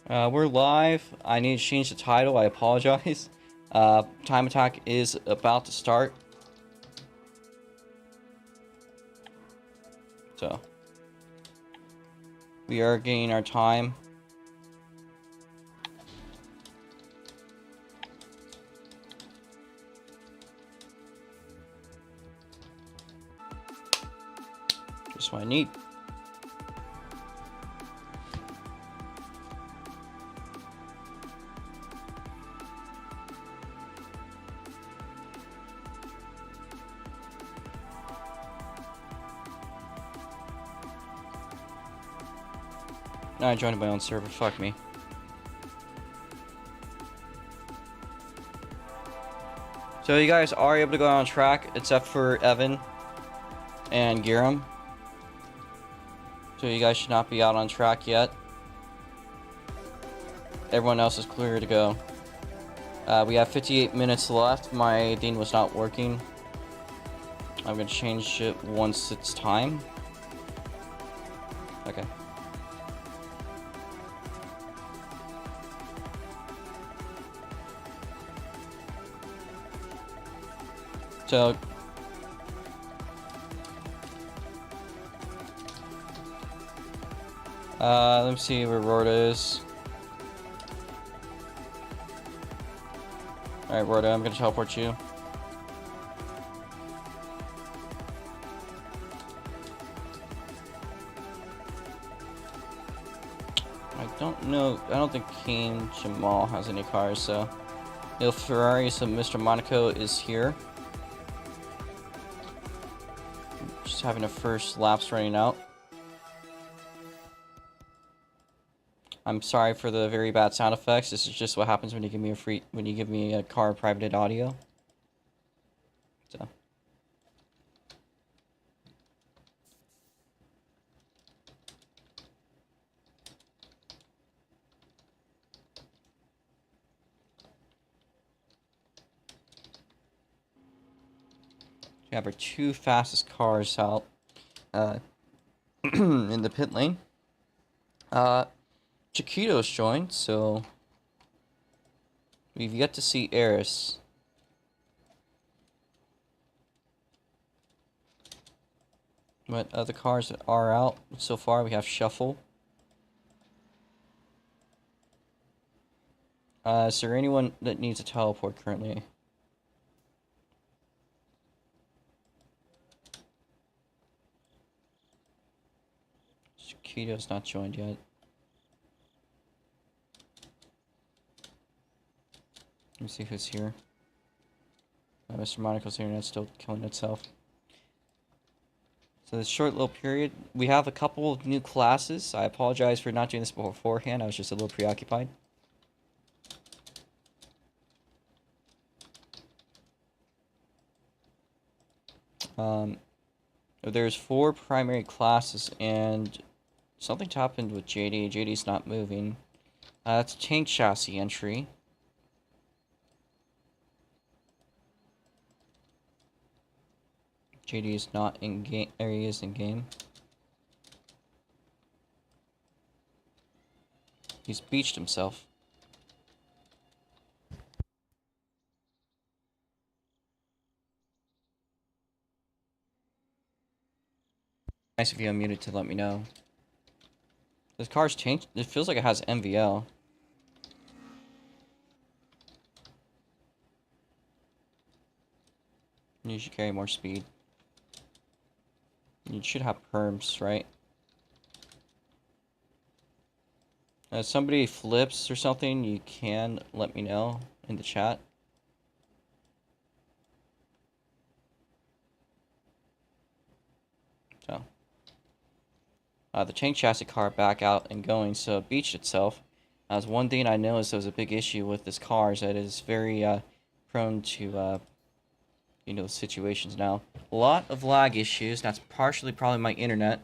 We're live. I need to change the title. I apologize. Time attack is about to start. So, we are getting our time. Just what I need. I joined my own server. Fuck me. So you guys are able to go on track, except for Evan and Giram. So you guys should not be out on track yet. Everyone else is clear to go. We have 58 minutes left. My Dean was not working. I'm gonna change it once it's time. Okay. So, let me see where Rhoda is. Alright, Rhoda, I'm gonna teleport you. I don't know, I don't think King Jamal has any cars, so... Il Ferrari, so Mr. Monaco is here. Just having a first laps running out. I'm sorry for the very bad sound effects. This is just what happens when you give me a car privated audio. So. We have our two fastest cars out in the pit lane. Chiquito's joined, so we've yet to see Eris. But other cars that are out so far, we have Shuffle. Is there anyone that needs a teleport currently? Chiquito's not joined yet. Let me see who's here. Mr. Monaco's internet's still killing itself. So this short little period, we have a couple of new classes. I apologize for not doing this beforehand. I was just a little preoccupied. There's 4 primary classes, and something happened with JD. JD's not moving. That's a tank chassis entry. JD is not in game. There he is in game. He's beached himself. Nice if you unmuted to let me know. This car's changed. It feels like it has MVL. You should carry more speed. You should have perms, right? If somebody flips or something, you can let me know in the chat. So, the tank chassis car back out and going, so it beached itself. That's one thing I noticed. There was a big issue with this car, is that it is very prone to you know, situations now. A lot of lag issues. That's partially probably my internet.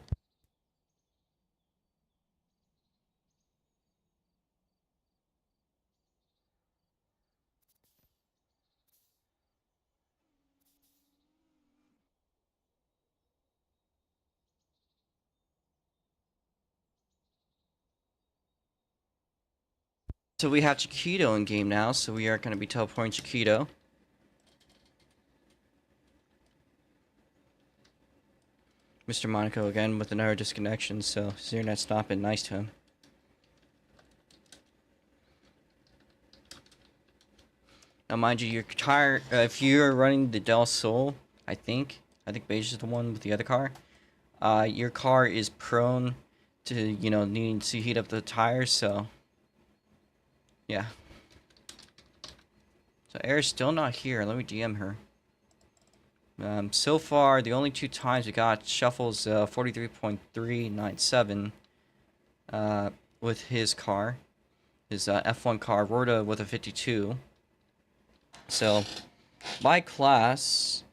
So we have Chiquito in game now, so we are going to be teleporting Chiquito. Mr. Monaco again with another disconnection, so his internet's not been nice to him. Now, mind you, your tire, if you're running the Del Sol, I think Beige is the one with the other car, your car is prone to, you know, needing to heat up the tires, so, yeah. So, Air's still not here. Let me DM her. So far, the only two times we got Shuffle's 43.397 with his car, his F1 car, Rhoda with a 52. So, my class,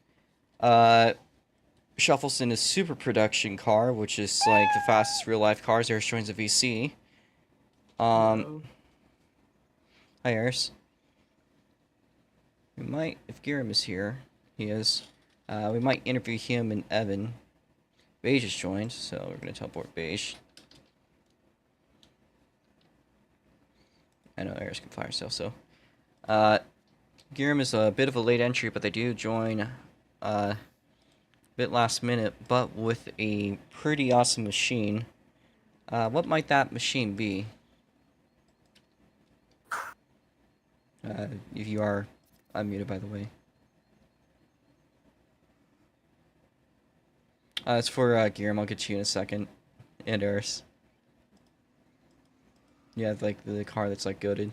Shuffle's in his super production car, which is like the fastest real life cars. Air's joins a VC. Hi, Airs. We might, if Giram is here, he is. We might interview him and Evan. Beige is joined, so we're going to teleport Beige. I know Airs can fly herself, so. Giram is a bit of a late entry, but they do join a bit last minute, but with a pretty awesome machine. What might that machine be? If you are unmuted, by the way. It's for Giram. I'll get to you in a second. And Eris. Yeah, like the car that's like goated.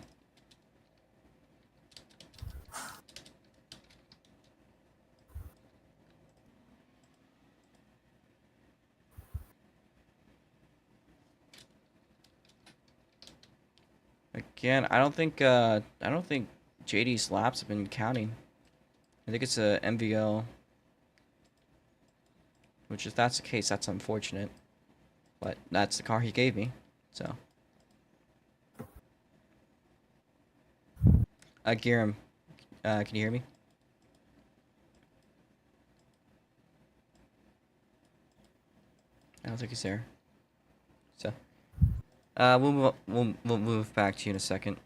Again, I don't think JD's laps have been counting. I think it's a MVL. Which, if that's the case, that's unfortunate. But that's the car he gave me, so. Giram, can you hear me? I don't think he's there. So, we'll move back to you in a second.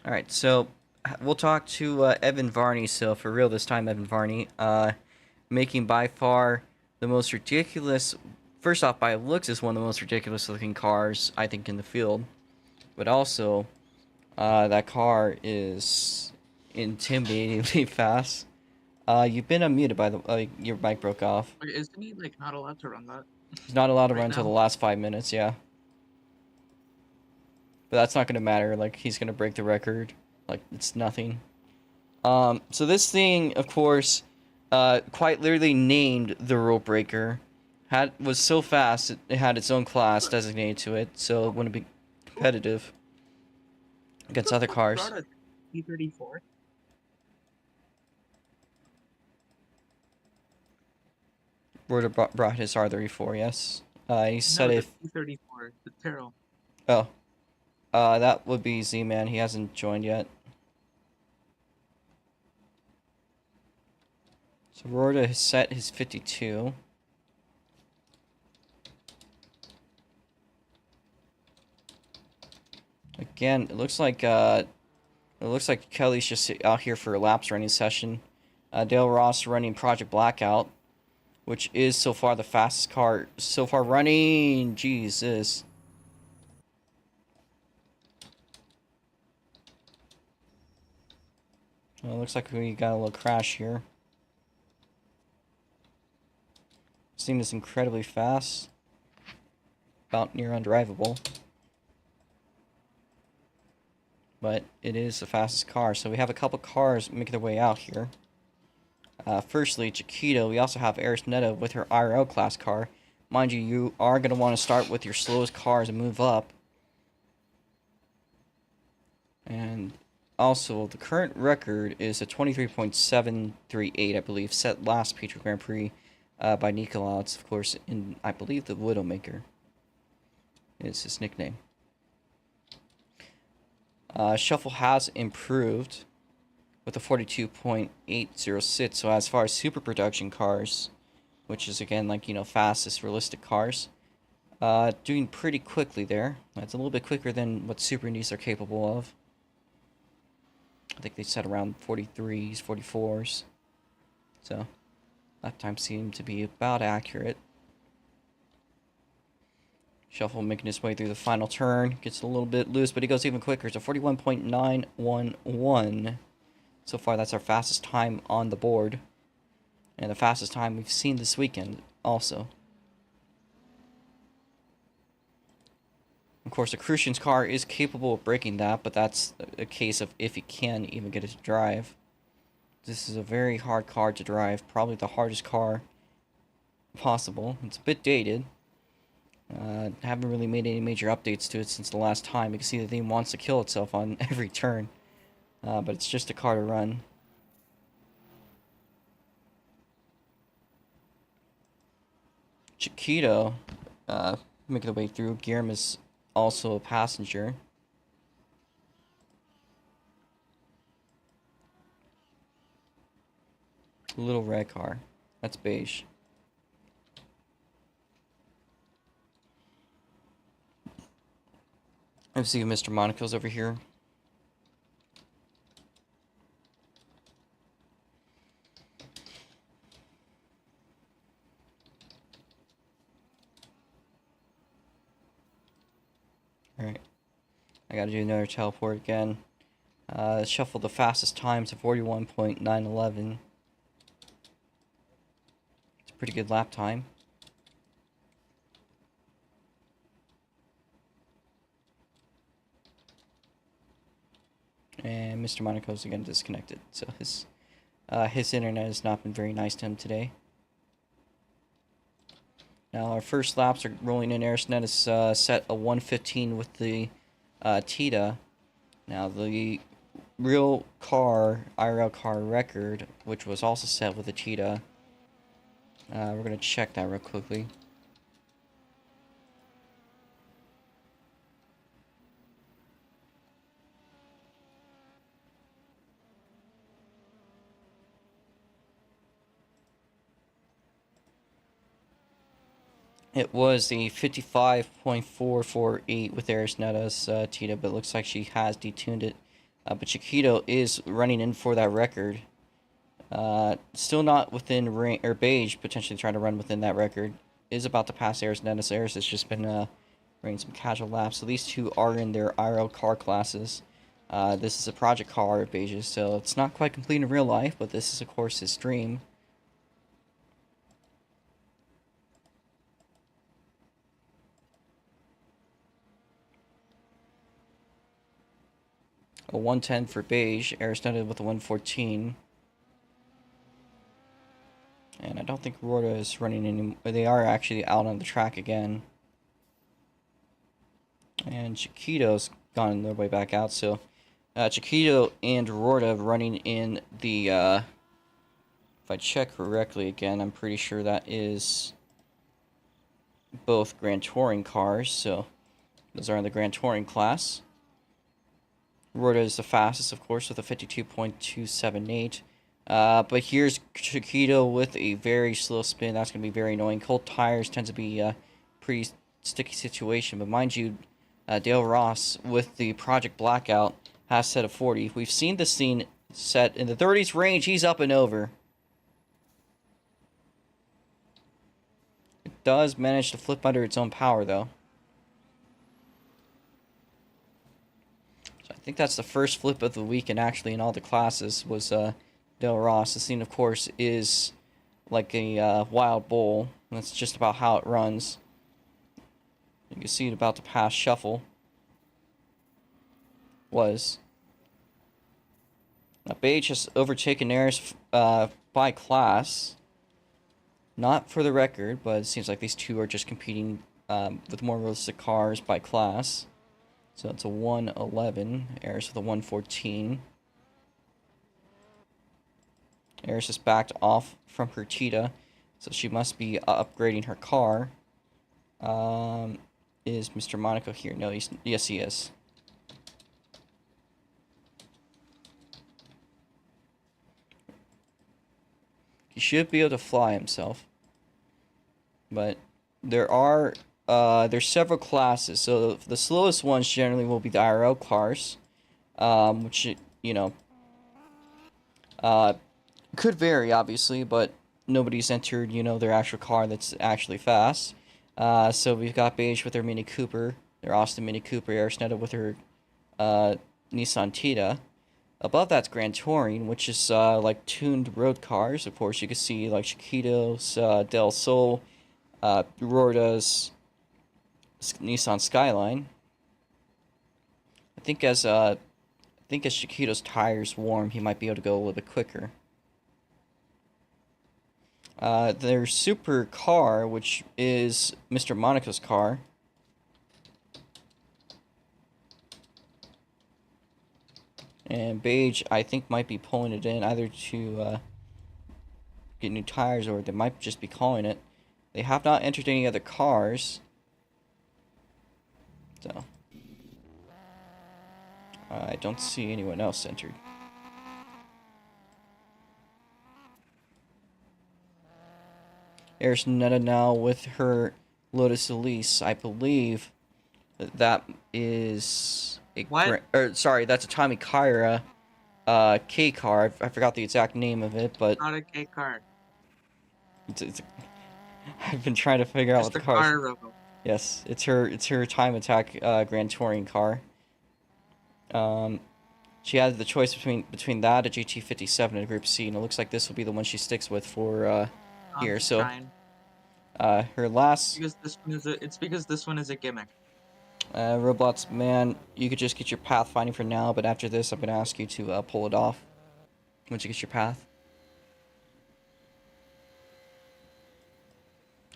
All right, so we'll talk to Evan Varney. So for real this time, Evan Varney, making by far the most ridiculous. First off, by looks, is one of the most ridiculous looking cars I think in the field, but also that car is intimidatingly fast. You've been unmuted by the your mic broke off. Wait, isn't he like not allowed to run that? He's not allowed to right run until the last 5 minutes. Yeah. But that's not gonna matter. Like, he's gonna break the record. Like, it's nothing. So this thing, of course, quite literally named the Rule Breaker. Was so fast it had its own class designated to it, so it wouldn't be competitive against other cars. T34. Rotor brought his R34, yes. He said no, if T34, the Terrell. Oh, that would be Z-Man. He hasn't joined yet. So Rorda has set his 52. Again, it looks like Kelly's just out here for a laps running session. Dale Ross running Project Blackout, which is so far the fastest car so far running. Jesus. Well, it looks like we got a little crash here. This thing is incredibly fast. About near undrivable. But it is the fastest car. So we have a couple cars making their way out here. Firstly, Chiquito. We also have Eris Netta with her IRL class car. Mind you, you are going to want to start with your slowest cars and move up. And also, the current record is a 23.738, I believe, set last Patriot Grand Prix by Nikolauds, of course, in, I believe, the Widowmaker is his nickname. Shuffle has improved with a 42.806, so as far as super production cars, which is, again, like, you know, fastest realistic cars, Doing pretty quickly there. That's a little bit quicker than what Super Indies are capable of. I think they set around 43s, 44s. So, lap time seemed to be about accurate. Shuffle making his way through the final turn. Gets a little bit loose, but he goes even quicker. So 41.911. So far, that's our fastest time on the board. And the fastest time we've seen this weekend also. Of course, the Crucian's car is capable of breaking that, but that's a case of if he can even get it to drive. This is a very hard car to drive. Probably the hardest car possible. It's a bit dated. Haven't really made any major updates to it since the last time. You can see the thing wants to kill itself on every turn. But it's just a car to run. Chiquito, making the way through. Guillermo is also a passenger. Little red car. That's beige. I see Mr. Monaco's over here. Alright. I gotta do another teleport again. Shuffle the fastest time to 41.911. It's a pretty good lap time. And Mr. Monaco's again disconnected. So his internet has not been very nice to him today. Now our first laps are rolling in. Arisnet is set a 115 with the Tita. Now the real car, IRL car record, which was also set with the Tita. We're going to check that real quickly. It was the 55.448 with Arisneta's Tita, but it looks like she has detuned it. But Chiquito is running in for that record. Still not within range, or Beige potentially trying to run within that record. Is about to pass Arisneta. Aris has just been running some casual laps. So these two are in their IRL car classes. This is a project car of Beige's, so it's not quite complete in real life, but this is of course his dream. A 110 for Beige, Arisneta with a 114. And I don't think Rorta is running any. They are actually out on the track again. And Chiquito's gone their way back out. So Chiquito and Rorta running in the. If I check correctly again, I'm pretty sure that is both Grand Touring cars. So those are in the Grand Touring class. Rorta is the fastest, of course, with a 52.278. But here's Chiquito with a very slow spin. That's going to be very annoying. Cold tires tends to be a pretty sticky situation. But mind you, Dale Ross with the Project Blackout has set a 40. We've seen this scene set in the 30s range. He's up and over. It does manage to flip under its own power, though. So I think that's the first flip of the weekend, actually, in all the classes, was Del Ross. The scene, of course, is like a wild bull. That's just about how it runs. You can see it about to pass Shuffle. Was. Now, Beige has overtaken Aris by class. Not for the record, but it seems like these two are just competing with more realistic cars by class. So it's a 111. Aris with a 114. Aris is backed off from her Tita, so she must be upgrading her car. Is Mr. Monaco here? No, yes, he is. He should be able to fly himself, but there are there's several classes. So the slowest ones generally will be the IRL cars, which, you know, could vary, obviously, but nobody's entered, you know, their actual car that's actually fast. So we've got Beige with her Mini Cooper, their Austin Mini Cooper, Arisneta with her Nissan Tita. Above that's Grand Touring, which is like tuned road cars. Of course, you can see like Chiquitos, Del Sol, Rorda's Nissan Skyline. I think as Chiquito's tires warm, he might be able to go a little bit quicker. Their super car, which is Mr. Monaco's car. And Beige, I think, might be pulling it in either to get new tires, or they might just be calling it. They have not entered any other cars. So I don't see anyone else entered. There's Netta now with her Lotus Elise. I believe that is a What? that's a Tommy Kyra K car. I forgot the exact name of it, but Not a K car. it's I've been trying to figure out Just what the a car is. car logo. Yes, it's her Time Attack Grand Touring car. She had the choice between that, a GT57, and a Group C, and it looks like this will be the one she sticks with for here. So Trying. her last It's because this one is a gimmick. Roblox, man, you could just get your pathfinding for now, but after this, I'm gonna ask you to pull it off once you get your path.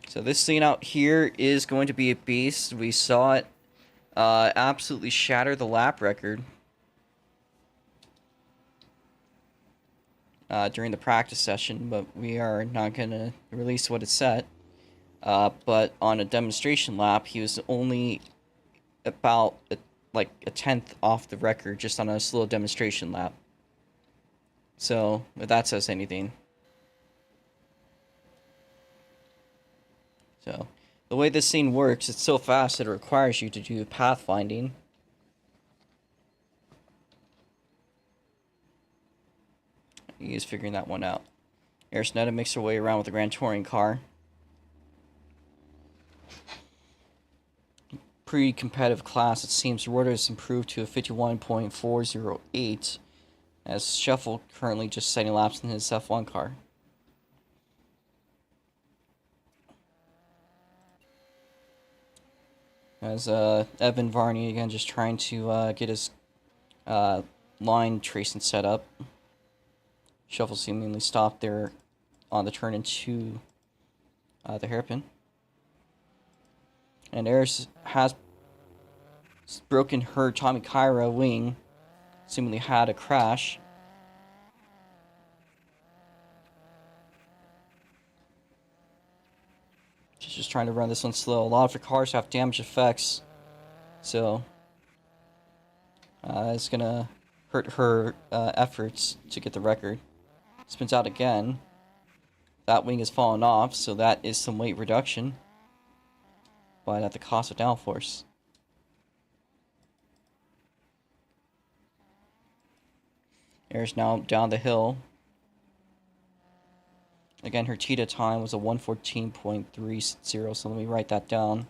So this scene out here is going to be a beast. We saw it absolutely shatter the lap record during the practice session, but we are not going to release what it said. But on a demonstration lap, he was only about like a tenth off the record just on a slow demonstration lap. So if that says anything. So the way this scene works, it's so fast that it requires you to do pathfinding. He is figuring that one out. Arisneta makes her way around with the Grand Touring car. Pretty competitive class. It seems Rorda has improved to a 51.408, as Shuffle currently just setting laps in his F1 car. As Evan Varney again just trying to get his line tracing set up. Shuffle seemingly stopped there on the turn into the hairpin. And Eris has broken her Tommy Kyra wing. Seemingly had a crash. She's just trying to run this one slow. A lot of her cars have damage effects. So it's going to hurt her efforts to get the record. Spins out again. That wing has fallen off, so that is some weight reduction. But at the cost of downforce. Air's now down the hill. Again, her Tita time was a 1:14.30, so let me write that down.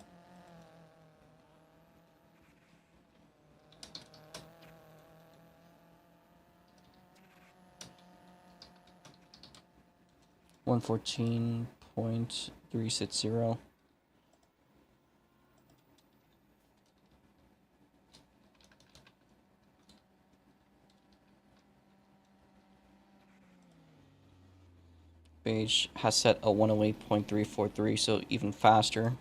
.360. Beige has set a 108.343, so even faster.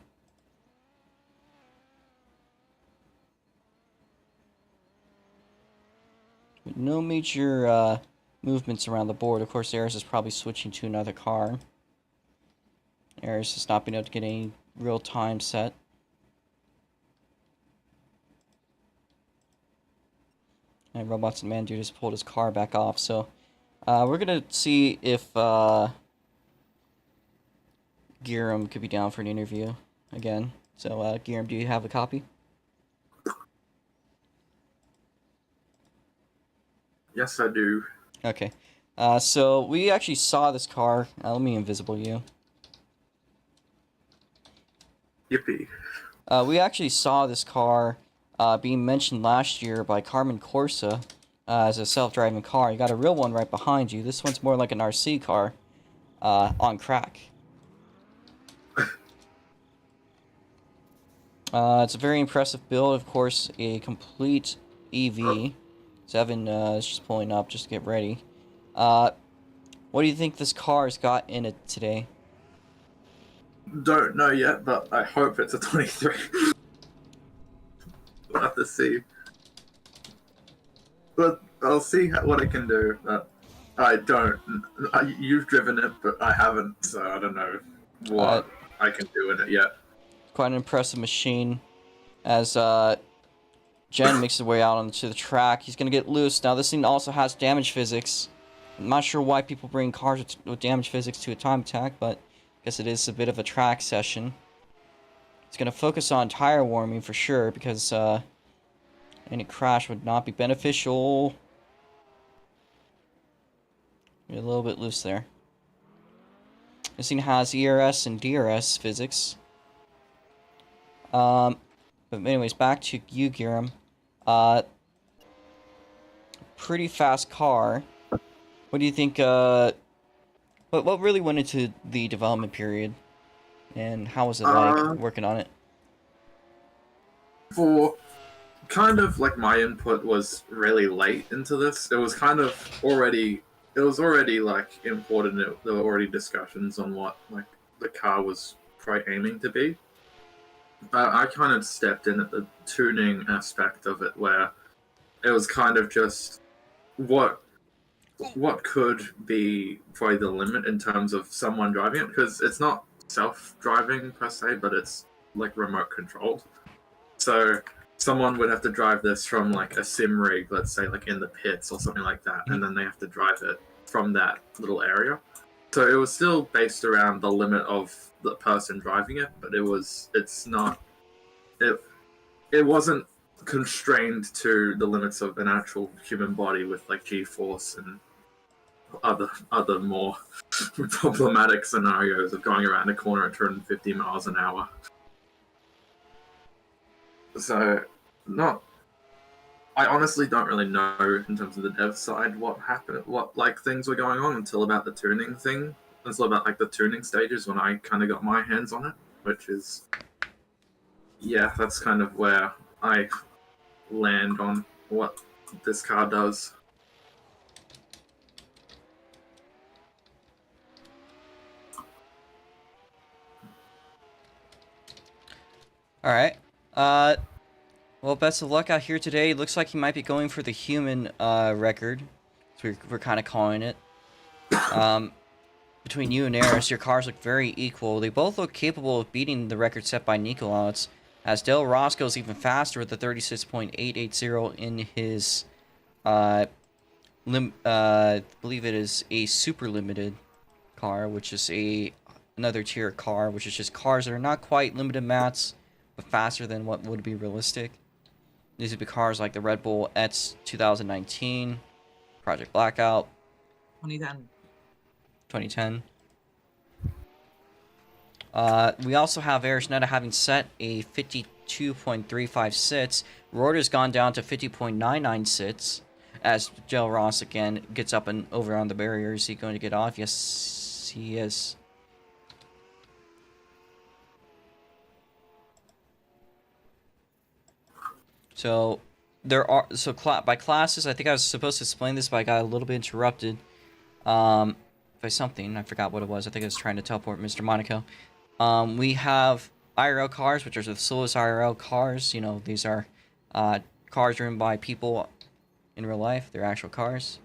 But no major movements around the board. Of course, Eris is probably switching to another car. Eris has not been able to get any real time set. And Robots and Man Dude has pulled his car back off, so we're gonna see if Giram could be down for an interview again. So, Guillaume, do you have a copy? Yes, I do. Okay. So we actually saw this car. Let me invisible you. Yippee. We actually saw this car being mentioned last year by Carmen Corsa as a self-driving car. You got a real one right behind you. This one's more like an RC car on crack. It's a very impressive build, of course, a complete EV. Seven is just pulling up, just get ready. What do you think this car's got in it today? Don't know yet, but I hope it's a 23. We'll have to see. But I'll see what I can do. I don't. You've driven it, but I haven't, so I don't know what I can do in it yet. Quite an impressive machine. As Jen makes his way out onto the track, he's gonna get loose. Now this thing also has damage physics. I'm not sure why people bring cars with damage physics to a time attack, but I guess it is a bit of a track session. It's gonna focus on tire warming for sure, because any crash would not be beneficial. You're a little bit loose there. This thing has ERS and DRS physics. But anyways, back to you, Giram. Pretty fast car. What do you think, what really went into the development period? And how was it like working on it? For kind of like my input was really late into this. It was kind of already, it was already like important. There were already discussions on what like the car was probably aiming to be. I kind of stepped in at the tuning aspect of it, where it was kind of just what could be probably the limit in terms of someone driving it, because it's not self-driving per se, but it's like remote controlled. So someone would have to drive this from like a sim rig, let's say like in the pits or something like that, and then they have to drive it from that little area. So it was still based around the limit of the person driving it, but it wasn't constrained to the limits of an actual human body with like G-force and other more problematic scenarios of going around a corner at 250 miles an hour. So, I honestly don't really know in terms of the dev side what happened, what like things were going on until about the tuning thing. Until about like the tuning stages when I kind of got my hands on it, which is, yeah, that's kind of where I land on what this car does. Alright. Well, best of luck out here today. Looks like he might be going for the human record. So we're kind of calling it. Between you and Eris, your cars look very equal. They both look capable of beating the record set by Nikolauts, as Del Roscoe's even faster with the 36.880 in his, I believe it is a super limited car, which is another tier car, which is just cars that are not quite limited mats, but faster than what would be realistic. These would be cars like the Red Bull ETS 2019, Project Blackout, 2010. We also have Arisnetta having set a 52.35 sits. Reuter's gone down to 50.99 sits. As Joe Ross again gets up and over on the barrier. Is he going to get off? Yes, he is. So by classes, I think I was supposed to explain this, but I got a little bit interrupted. By something, I forgot what it was. I think I was trying to teleport Mr. Monaco. We have IRL cars, which are the slowest IRL cars. You know, these are cars driven by people in real life. They're actual cars.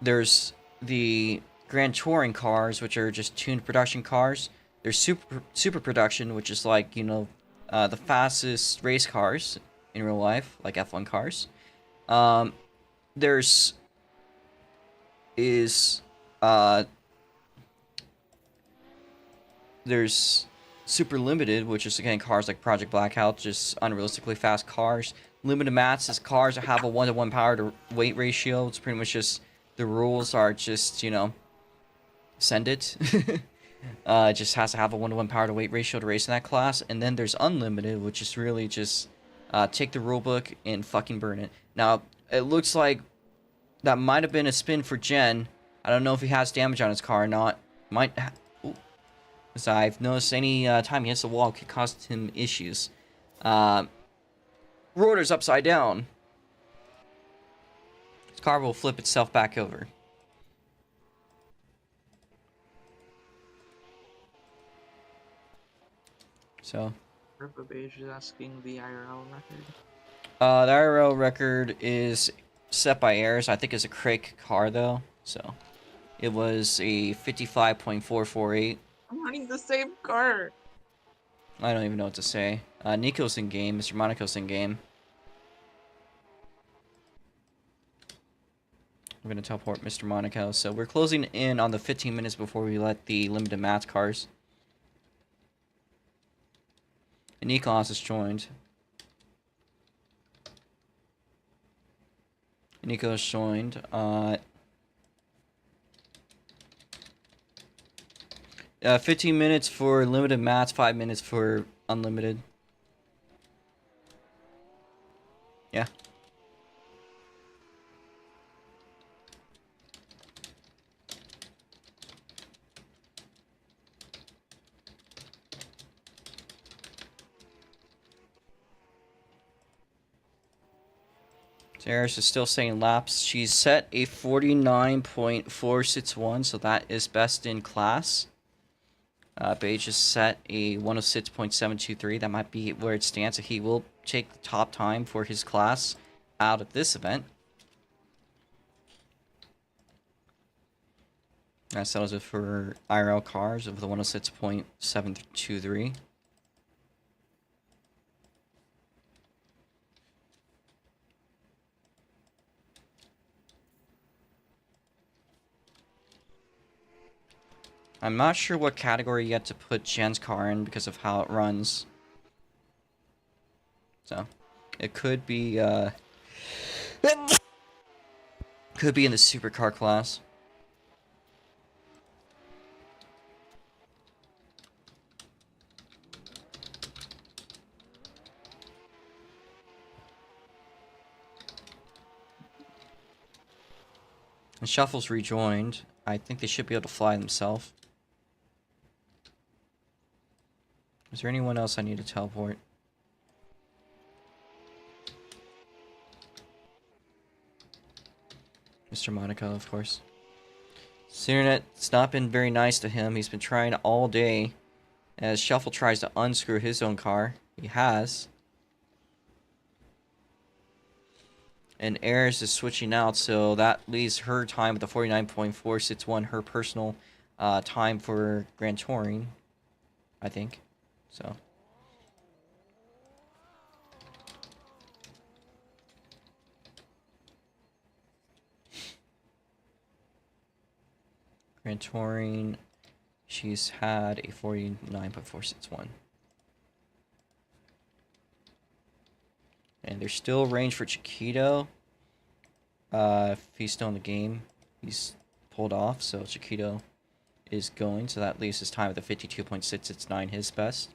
There's the Grand Touring cars, which are just tuned production cars. There's super production, which is like, you know, the fastest race cars in real life, like F1 cars. There's super limited, which is again cars like Project Blackout, just unrealistically fast cars. Limited mats is cars that have a 1-to-1 power to weight ratio. It's pretty much just the rules are just, you know, send it. It just has to have a 1-to-1 power to weight ratio to race in that class. And then there's unlimited, which is really just take the rulebook and fucking burn it. Now, it looks like that might have been a spin for Jen. I don't know if he has damage on his car or not. Might. Because I've noticed any time he hits the wall could cause him issues. Rotor's upside down. His car will flip itself back over. So. Purple Beige is asking the IRL record. The IRL record is set by Airs. I think it's a Craig car though. So. It was a 55.448. I'm running the same car. I don't even know what to say. Nico's in game. Mr. Monaco's in game. We're going to teleport Mr. Monaco. So we're closing in on the 15 minutes before we let the limited match cars. And Nikos has joined. Nico has joined. 15 minutes for limited mats, 5 minutes for unlimited. Yeah. Eris is still saying laps. She's set a 49.461, so that is best in class. Beige is set a 106.723. That might be where it stands. So he will take the top time for his class out of this event. That settles it for IRL cars of the 106.723. I'm not sure what category yet to put Jen's car in because of how it runs. So, it could be, could be in the supercar class. And Shuffle's rejoined. I think they should be able to fly themselves. Is there anyone else I need to teleport? Mr. Monaco, of course. His internet's not been very nice to him. He's been trying all day. As Shuffle tries to unscrew his own car. He has. And Ayers is switching out, so that leaves her time with the 49.461, her personal time for Grand Touring, I think. So. Grand Touring, she's had a 49.461. And there's still range for Chiquito. If he's still in the game, he's pulled off, so Chiquito is going, so that leaves his time with a 52.669, his best.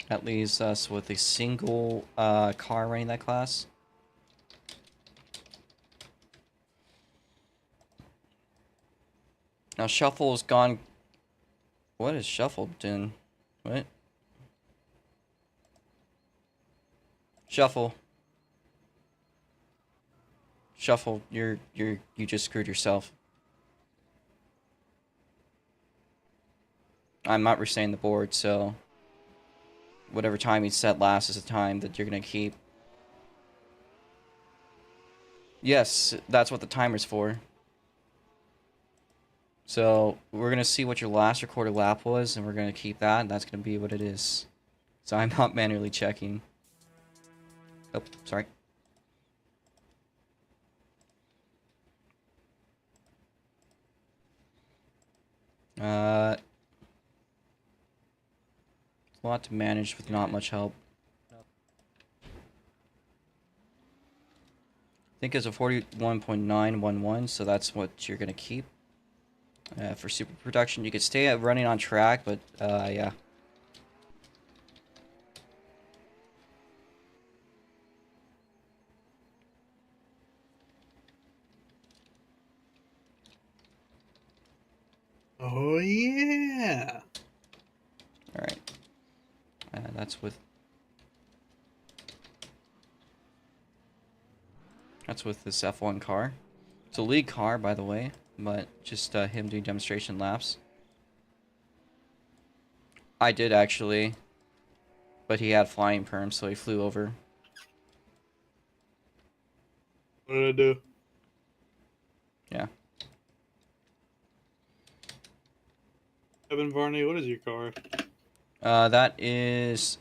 That leaves us with a single car running that class. Now Shuffle's gone. What is Shuffle doing? What? Shuffle. Shuffle, you just screwed yourself. I'm not resetting the board, so whatever time you set last is the time that you're gonna keep. Yes, that's what the timer's for. So we're gonna see what your last recorded lap was, and we're gonna keep that, and that's gonna be what it is. So I'm not manually checking. Oh, sorry. A lot to manage with not much help. I think it's a 41.911, so that's what you're gonna keep. For super production, you could stay at running on track, but yeah. Oh yeah. All right. That's with this F1 car. It's a league car, by the way, but just him doing demonstration laps. I did actually, but he had flying perms, so he flew over. What did I do? Yeah. Evan Varney, what is your car? That is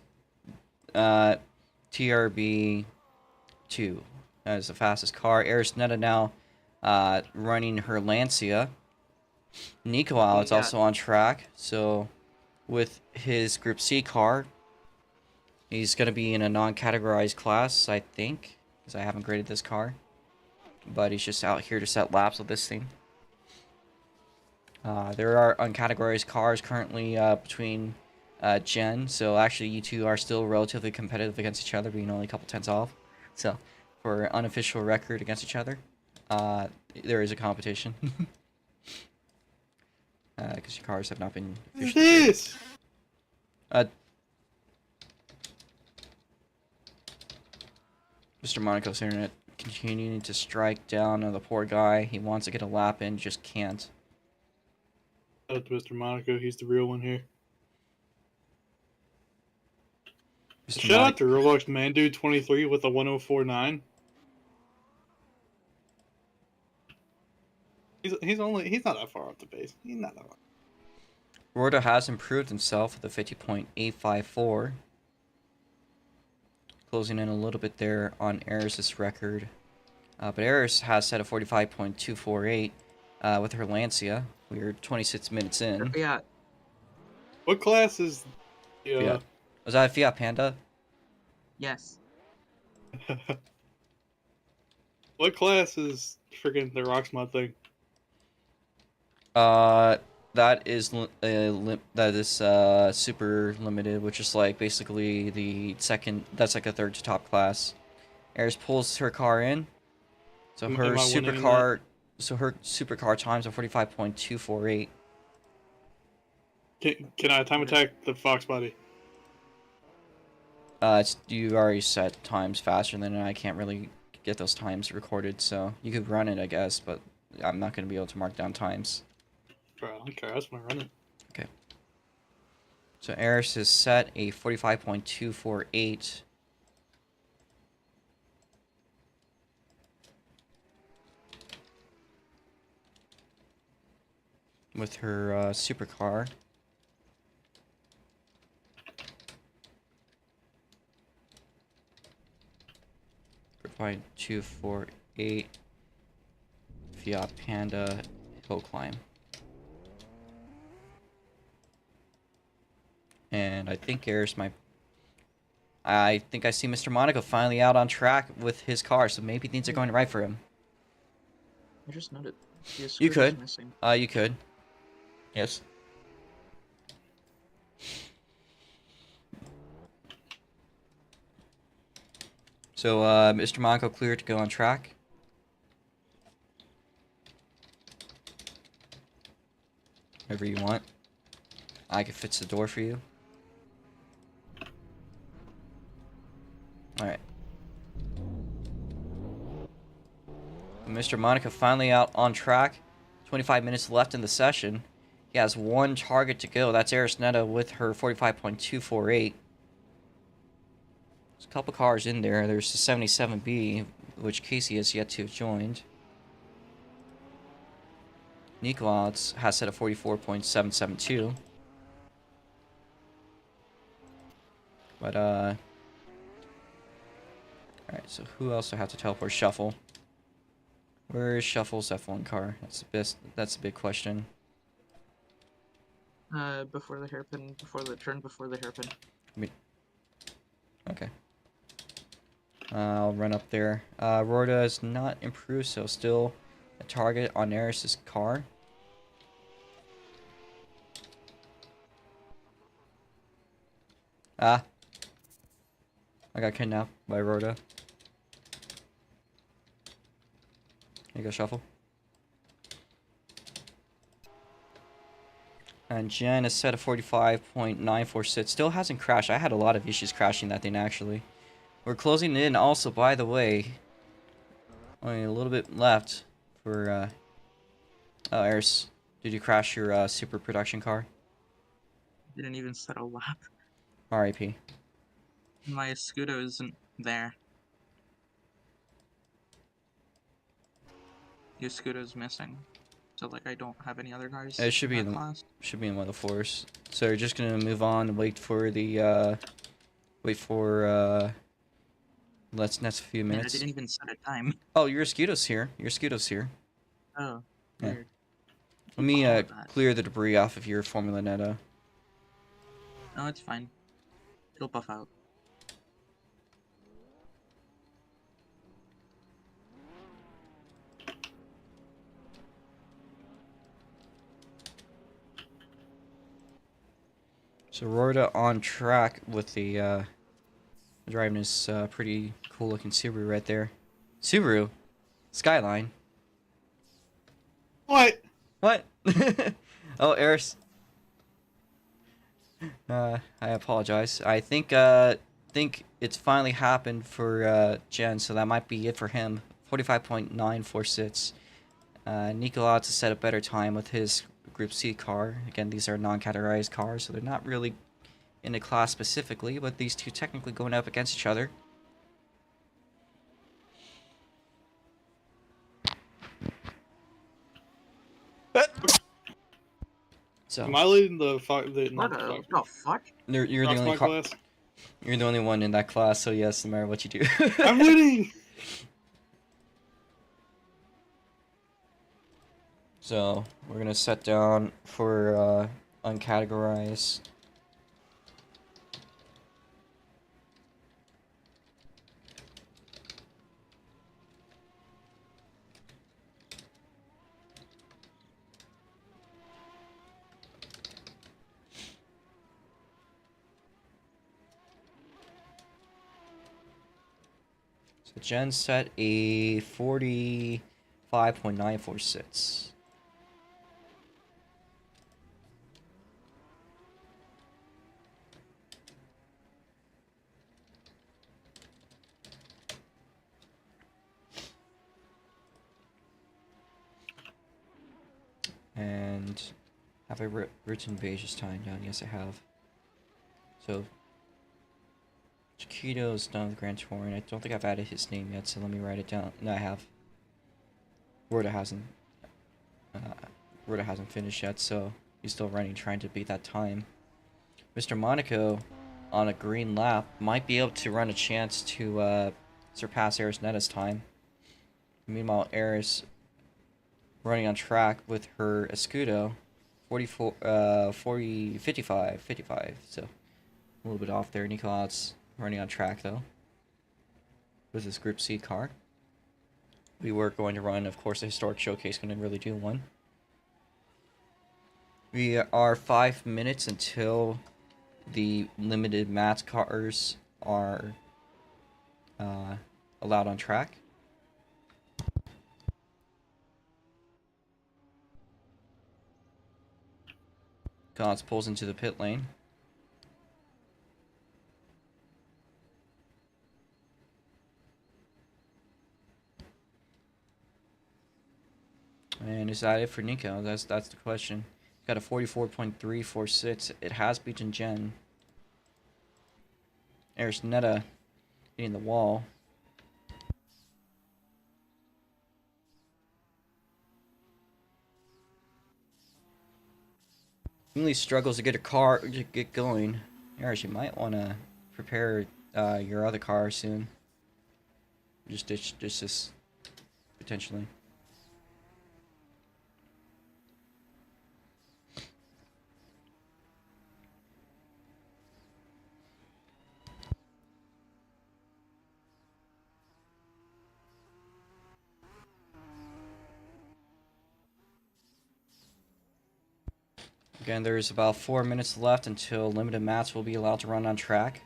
TRB 2 as the fastest car. Arisneta now running her Lancia. Nico Al is also on track. So with his Group C car, he's going to be in a non-categorized class, I think, because I haven't graded this car. But he's just out here to set laps with this thing. There are uncategorized cars currently between Gen, so actually you two are still relatively competitive against each other, being only a couple tenths off. So, for unofficial record against each other, there is a competition. Because your cars have not been What's officially graded. this? Mr. Monaco's internet continuing to strike down on the poor guy. He wants to get a lap in, just can't. Shout out to Mr. Monaco, he's the real one here. Mr. Shout out to Roblox Man Dude 23 with a 1049. He's not that far off the base. He's not that far. Roda has improved himself with a 50.854. Closing in a little bit there on Eris' record. But Eris has set a 45.248 with her Lancia. We're 26 minutes in. Fiat. What class is the Fiat. Was that a Fiat Panda? Yes. What class is freaking the Rocksmod thing? That is super limited, which is like basically the second. That's like a third to top class. Eris pulls her car in, so Am her I winning supercar, times are 45.248. Can I time attack the Fox body? You already set times faster than I can't really get those times recorded, so you could run it, I guess, but I'm not going to be able to mark down times. Bro, I don't care. I just want to run it. Okay. So Eris has set a 45.248. With her supercar. Provide 248 Fiat Panda hill climb. And I think I think I see Mr. Monaco finally out on track with his car, so maybe things are going right for him. I just noted. The You screw is could. missing. You could. Yes. So, Mr. Monaco cleared to go on track. Whatever you want. I can fix the door for you. Alright. Mr. Monaco finally out on track. 25 minutes left in the session. He has one target to go. That's Arisneta with her 45.248. There's a couple cars in there. There's the 77B, which Casey has yet to have joined. Nikolau's has set a 44.772. But, alright, so who else do I have to teleport? Shuffle. Where is Shuffle's F1 car? That's the big question. Before the hairpin, before the hairpin. Okay. I'll run up there. Rorda is not improved, so still a target on Eris's car. Ah. I got kidnapped by Rhoda. Here you go, Shuffle. And Jen is set at 45.946. Still hasn't crashed. I had a lot of issues crashing that thing, actually. We're closing in also, by the way. Only a little bit left for, Oh, Eris, did you crash your, super production car? Didn't even set a lap. RIP. My Escudo isn't there. Your Escudo's missing. So, like, I don't have any other cars It should be in that in the class. should be in one of the fours. So you're just gonna move on and wait for the next few Man, I minutes. didn't even set a time. Oh, your Escudo's here. Your Escudo's here. Oh, Yeah. weird. Let me All of that. clear the debris off of your Formula Netta. No, it's fine. It'll buff out. So Rorda on track with the driving this pretty cool looking Subaru right there. Subaru Skyline. What? What? Oh, Eris. I apologize. I think it's finally happened for Jen, so that might be it for him. 45.946. Nicolau to set a better time with his Group C car. Again, these are non-categorized cars, so they're not really in a class specifically, but these two technically going up against each other. So Am I leading the What the fuck? you're the only class? you're the only one in that class, so yes, no matter what you do. I'm winning. So we're gonna set down for uncategorized. So Jen set a 45.946. And have I written Beige's time down? Yes, I have. So Chiquito's done with Grand Tour, and I don't think I've added his name yet, so let me write it down. No, I have. Rhoda hasn't finished yet, so he's still running, trying to beat that time. Mr. Monaco, on a green lap, might be able to run a chance to surpass Eris Netta's time. Meanwhile, Eris running on track with her Escudo, 55, so a little bit off there. Nicolau's running on track though with his Group C car. We were going to run, of course, a historic showcase, going to really do one. We are 5 minutes until the limited match cars are allowed on track. Gods pulls into the pit lane. And is that it for Nico? That's the question. Got a 44.346. It has beaten Jen. There's Netta hitting the wall. Really struggles to get a car to get going. Eris, you might want to prepare your other car soon. Just ditch this potentially. Again, there's about 4 minutes left until limited mats will be allowed to run on track.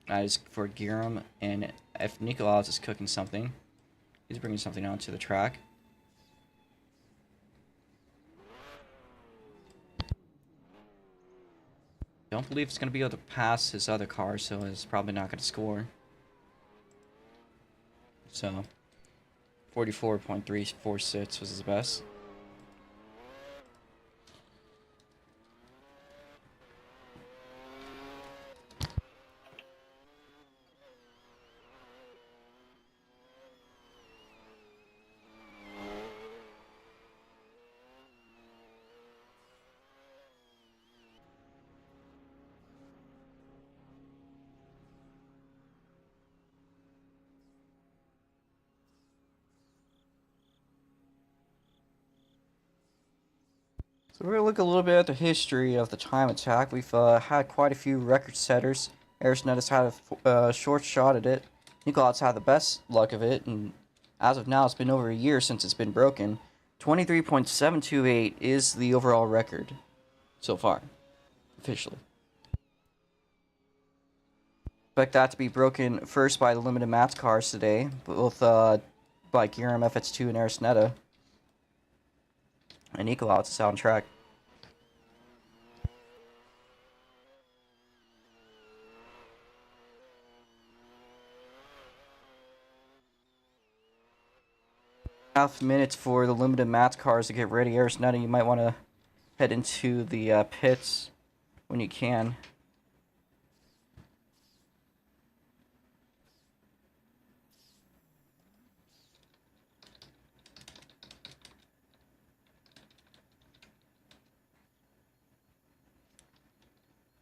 That is for Giram, and if Nikolaus is cooking something, he's bringing something onto the track. Don't believe it's going to be able to pass his other car, so it's probably not going to score. So, 44.346 was his best. So we're going to look a little bit at the history of the time attack. We've had quite a few record setters. Arisnettis had a short shot at it. Nikolaus had the best luck of it, and as of now, it's been over a year since it's been broken. 23.728 is the overall record so far, officially. Expect that to be broken first by the limited mats cars today, both by Giram FX2 and Arisnetta. And Nikolaus is out on track. Half minutes for the limited mats cars to get ready. Arisnetta, you might want to head into the pits when you can.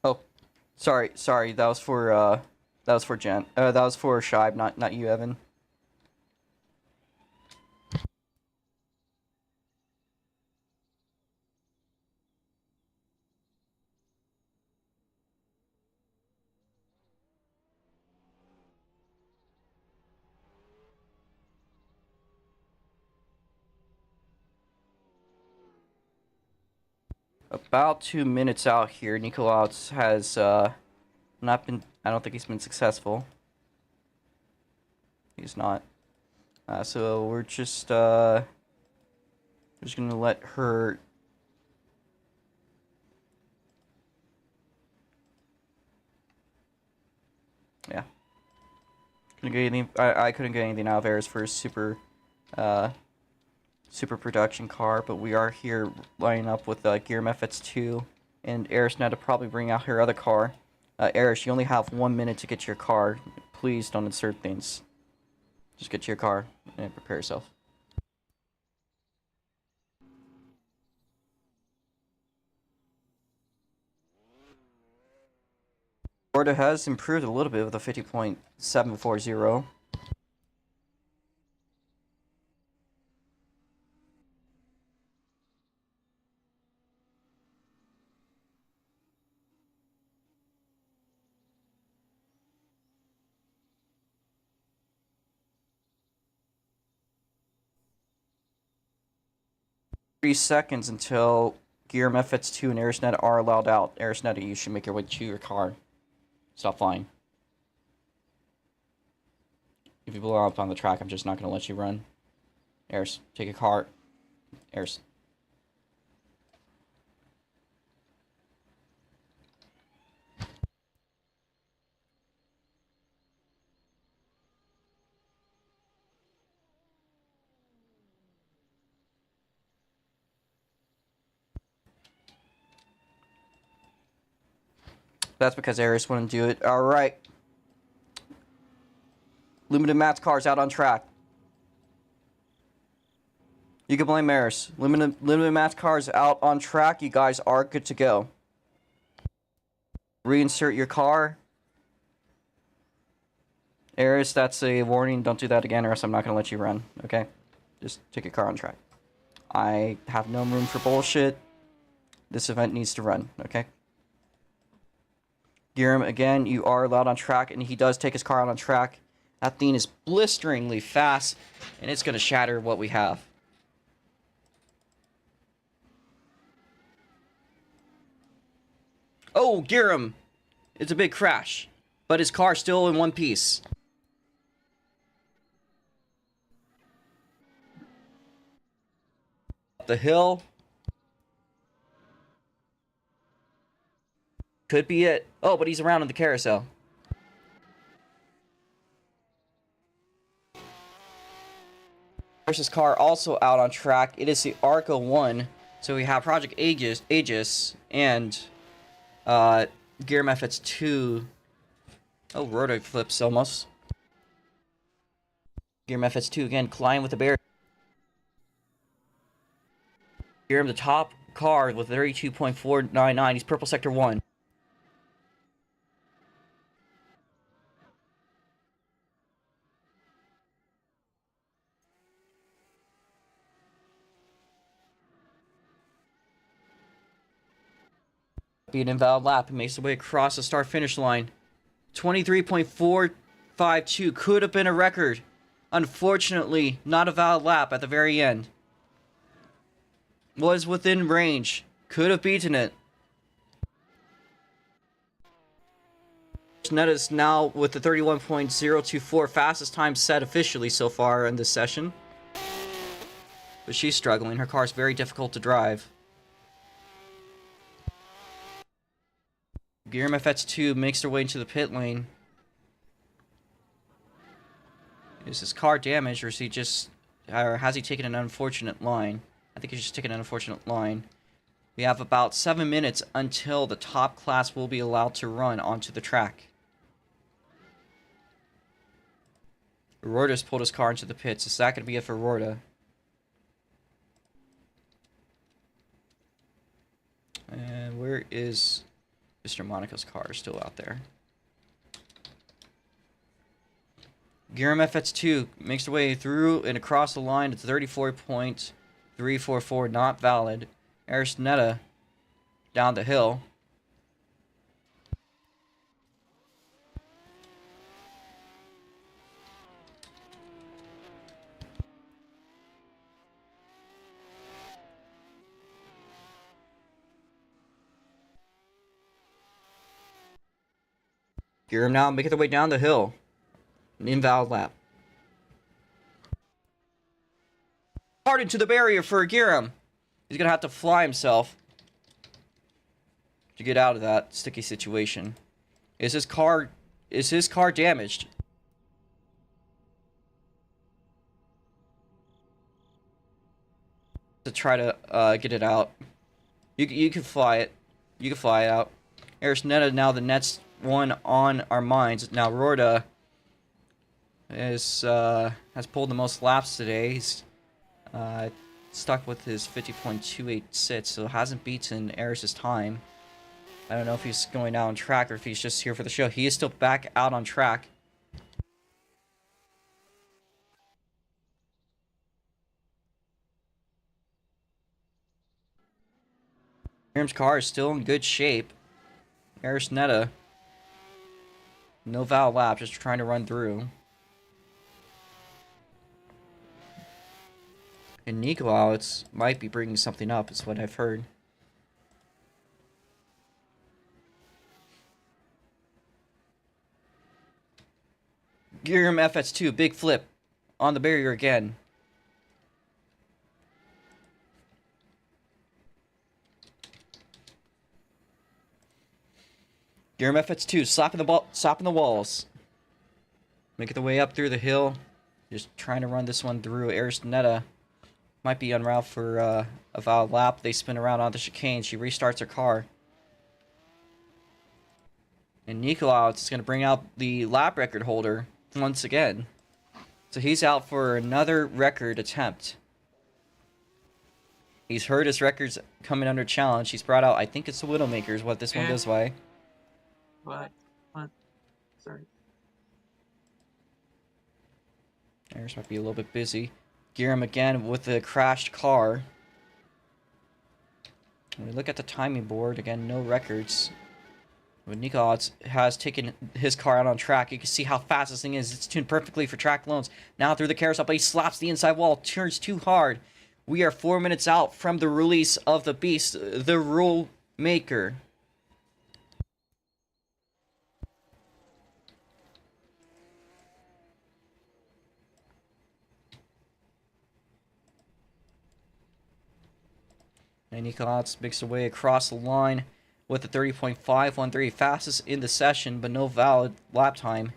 Oh, sorry. That was for Jen. That was for Shibe, not you, Evan. About 2 minutes out here. Nikolaus has not been. I don't think he's been successful. He's not. So we're just gonna let her. Yeah. Couldn't get anything. I couldn't get anything out of Eris for his super production car, but we are here lining up with Giram FX2 and Arisnetta to probably bring out her other car. Eris, you only have 1 minute to get your car. Please don't insert things. Just get your car and prepare yourself. Florida has improved a little bit with a 50.740. 3 seconds until Giram FX2 and Arisnetta are allowed out. Arisnetta, you should make your way to your car. Stop flying. If you blow up on the track, I'm just not going to let you run. Eris, take a car. Eris. That's because Eris wouldn't do it. Alright. Limited mats cars out on track. You can blame Maris. Limited match cars out on track. You guys are good to go. Reinsert your car. Eris, that's a warning. Don't do that again or else I'm not going to let you run. Okay? Just take your car on track. I have no room for bullshit. This event needs to run. Okay? Giram, again, you are allowed on track, and he does take his car out on track. That thing is blisteringly fast, and it's going to shatter what we have. Oh, Giram! It's a big crash, but his car's still in one piece. Up the hill. Could be it. Oh, but he's around in the carousel. Versus car also out on track. It is the Arca 1. So we have Project Aegis and Gear Methods 2. Oh, rotor flips almost. Gear Methods 2 again, colliding with the barrier. Gear the top car with 32.499. He's Purple Sector 1. Be an invalid lap. He makes his way across the start-finish line. 23.452 could have been a record. Unfortunately, not a valid lap at the very end. Was within range. Could have beaten it. Netta's now with the 31.024 fastest time set officially so far in this session. But she's struggling. Her car's very difficult to drive. Gear MFX2 makes their way into the pit lane. Is his car damaged, or is he just, or has he taken an unfortunate line? I think he's just taken an unfortunate line. We have about 7 minutes until the top class will be allowed to run onto the track. Rorda's pulled his car into the pits. Is that going to be it for Rorda? And where is Mr. Monaco's car? Still out there. Giram FX2 makes their way through and across the line to 34.344, not valid. Arisnetta down the hill. Giram now making their way down the hill. An invalid lap. Hard into the barrier for Giram. He's gonna have to fly himself to get out of that sticky situation. Is his car damaged? To try to get it out. You can fly it. You can fly it out. Arisnetta now the next one on our minds. Now Rorda is has pulled the most laps today. He's stuck with his 50.286, so hasn't beaten Eris's time. I don't know if he's going out on track or if he's just here for the show. He is still back out on track. Giram's car is still in good shape. Arisnetta, no valid lap, just trying to run through. And Nikolao might be bringing something up, is what I've heard. Giram FS2, big flip on the barrier again. Giram FS2, slapping the walls. Making the way up through the hill. Just trying to run this one through. Arisnetta might be en route for a valid lap. They spin around on the chicane. She restarts her car. And Nikolao is going to bring out the lap record holder once again. So he's out for another record attempt. He's heard his records coming under challenge. He's brought out, I think it's the Widowmaker is what this one Yeah. goes by. What? Sorry. Ayers might be a little bit busy. Gear him again with the crashed car. When we look at the timing board, again, no records. When Nico has taken his car out on track, you can see how fast this thing is. It's tuned perfectly for track loans. Now through the carousel, but he slaps the inside wall, turns too hard. We are 4 minutes out from the release of the beast, the rule maker. And Nico makes her way across the line with the 30.513, fastest in the session, but no valid lap time.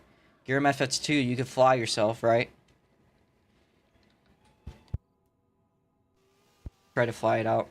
Gear FX2, you can fly yourself, right? Try to fly it out.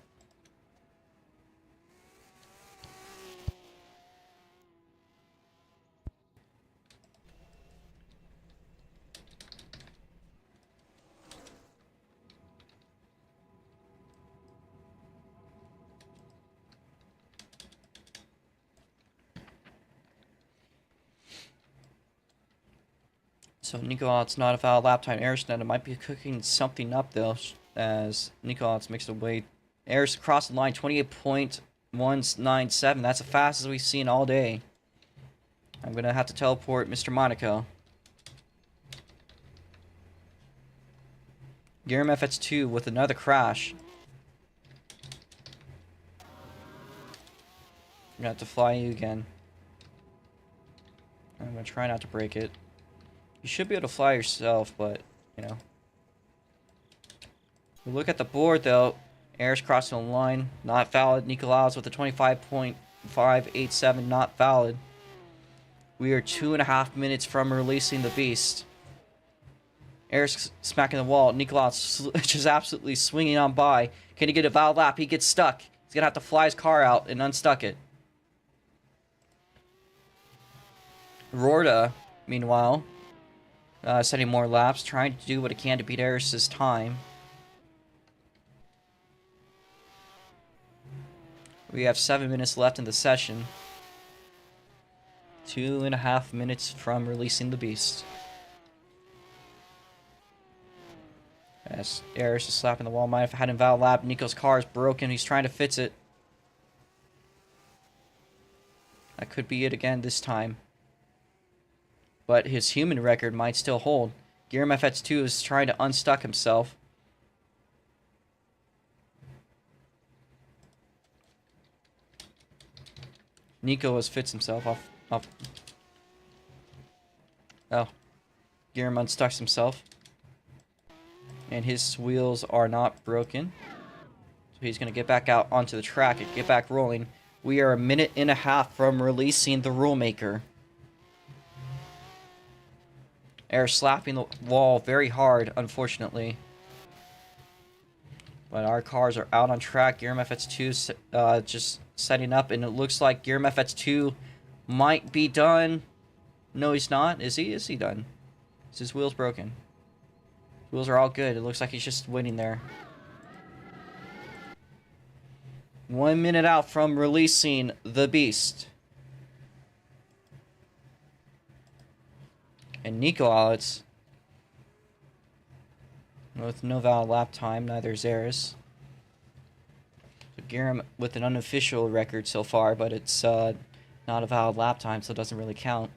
So Nicolat's not a valid lap time. Arisnet might be cooking something up though, as Nicolat's makes away. Aris across the line, 28.197. That's the fastest we've seen all day. I'm gonna have to teleport Mr. Monaco. Guillaume FX2 with another crash. I'm gonna have to fly you again. I'm gonna try not to break it. You should be able to fly yourself, but, you know. We look at the board, though. Air's crossing the line. Not valid. Nicolaus with a 25.587. Not valid. We are 2.5 minutes from releasing the beast. Air's smacking the wall. Nicolaus just absolutely swinging on by. Can he get a valid lap? He gets stuck. He's going to have to fly his car out and unstuck it. Rorda, meanwhile, setting more laps, trying to do what it can to beat Eris's time. We have 7 minutes left in the session. 2.5 minutes from releasing the beast. As Eris is slapping the wall. Might have had an invalid lap. Nico's car is broken. He's trying to fix it. That could be it again this time. But his human record might still hold. Guillaume FX2 is trying to unstuck himself. Nico has fits himself off. Oh. Guillaume unstucks himself. And his wheels are not broken. So he's going to get back out onto the track and get back rolling. We are 1.5 minutes from releasing the rule maker. Air slapping the wall very hard, unfortunately. But our cars are out on track. Guillaume FX2 just setting up, and it looks like Guillaume FX2 might be done. No, he's not. Is he? Is he done? Is his wheels broken? Wheels are all good. It looks like he's just waiting there. 1 minute out from releasing the beast. And Nico Alex, with no valid lap time, neither is Eris. So Guillaume with an unofficial record so far, but it's not a valid lap time, so it doesn't really count.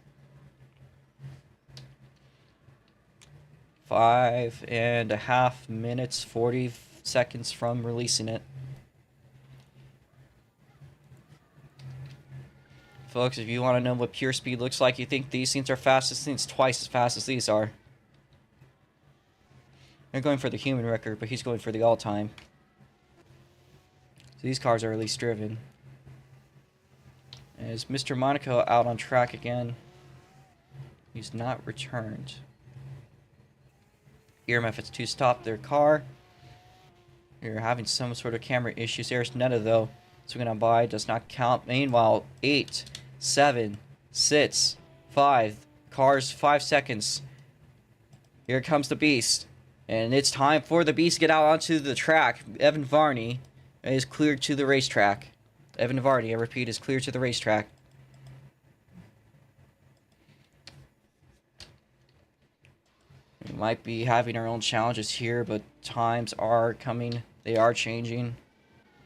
5.5 minutes, 40 seconds from releasing it. Folks, if you want to know what pure speed looks like, you think these things are fast, this thing's twice as fast as these are. They're going for the human record, but he's going for the all-time. So these cars are at least driven. Is Mr. Monaco out on track again? He's not returned. EMF it's to stop their car. You're having some sort of camera issues. There's Netta though. Swinging on by does not count. Meanwhile, 8, 7, 6, 5. Cars 5 seconds. Here comes the beast. And it's time for the beast to get out onto the track. Evan Varney is cleared to the racetrack. Evan Vardy, I repeat, is cleared to the racetrack. We might be having our own challenges here, but times are coming. They are changing.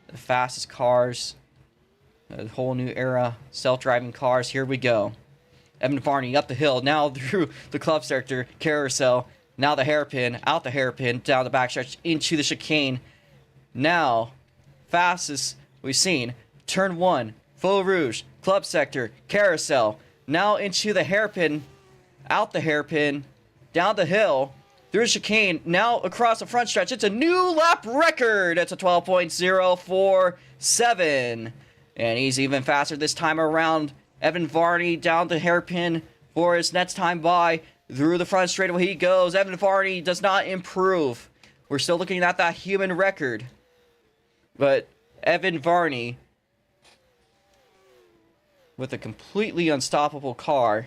The fastest cars, a whole new era, self-driving cars. Here we go. Evan Varney up the hill, now through the club sector, carousel, now the hairpin, out the hairpin, down the backstretch, into the chicane. Now, fastest we've seen, turn 1, Faux Rouge, club sector, carousel, now into the hairpin, out the hairpin, down the hill, through the chicane, now across the front stretch. It's a new lap record. It's a 12.047. And he's even faster this time around. Evan Varney down the hairpin for his next time by. Through the front straightaway he goes. Evan Varney does not improve. We're still looking at that human record. But Evan Varney, with a completely unstoppable car,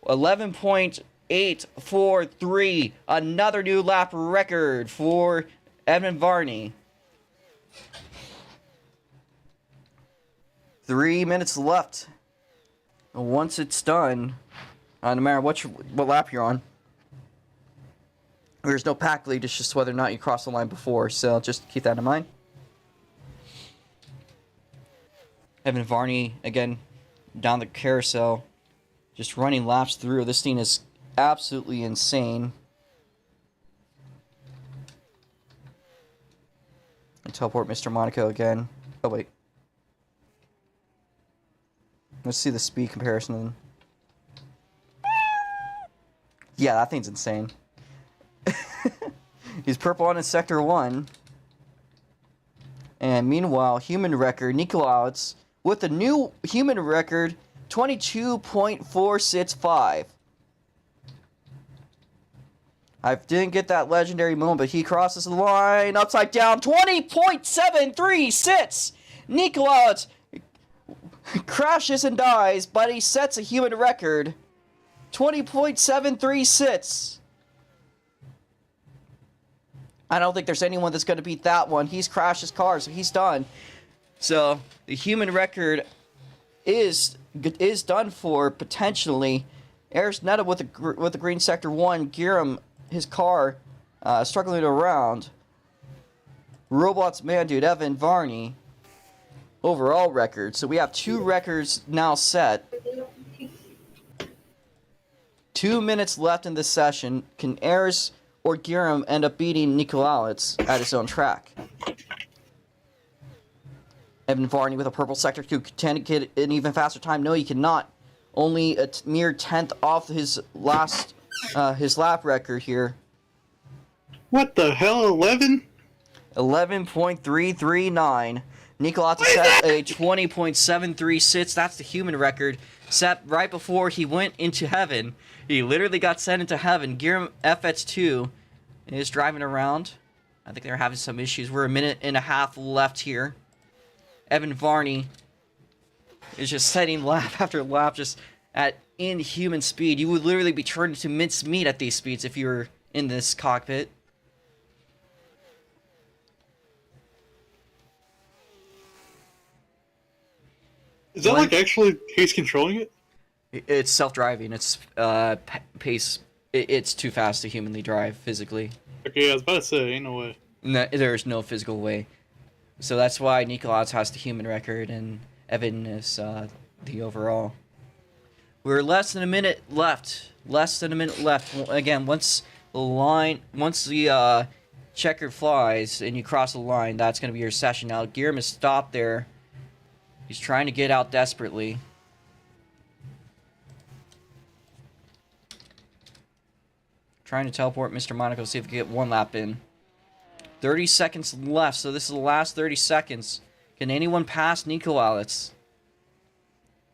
11.843, another new lap record for Evan Varney. 3 minutes left. Once it's done, no matter what lap you're on, there's no pack lead. It's just whether or not you crossed the line before. So just keep that in mind. Evan Varney again down the carousel, just running laps through. This thing is absolutely insane. And teleport Mr. Monaco again. Oh wait. Let's see the speed comparison. Yeah, that thing's insane. He's purple on in Sector 1. And meanwhile, human record, Nikolauts, with a new human record, 22.465. I didn't get that legendary moment, but he crosses the line upside down. 20.736! Nikolauts crashes and dies, but he sets a human record. 20.736. I don't think there's anyone that's going to beat that one. He's crashed his car, so he's done. So the human record is done for, potentially. Ayers Netta with the green Sector 1. Giram, his car, struggling around. Robots man dude, Evan Varney. Overall record. So we have 2 records now set. 2 minutes left in this session. Can Ayers or Giram end up beating Nikolauts at his own track? Evan Varney with a purple sector can get an even faster time. No, he cannot. Only a mere 10th off his last his lap record here. What the hell? 11? 11.339. Nikolauts set a 20.736. That's the human record set right before he went into heaven. He literally got sent into heaven. Giram FX2 is driving around. I think they're having some issues. We're a minute and a half left here. Evan Varney is just setting lap after lap, just at inhuman speed. You would literally be turned into mincemeat at these speeds if you were in this cockpit. Is that like actually he's controlling it? It's self-driving. It's pace. It's too fast to humanly drive physically. Okay, I was about to say, ain't no way. No, there's no physical way. So that's why Nikolauts has the human record and Evan is the overall. We're less than a minute left. Less than a minute left. Again, once the checker flies and you cross the line, that's going to be your session. Now, Giram is stopped there. He's trying to get out desperately. Trying to teleport Mr. Monaco, see if we can get one lap in. 30 seconds left, so this is the last 30 seconds. Can anyone pass Nikolauts?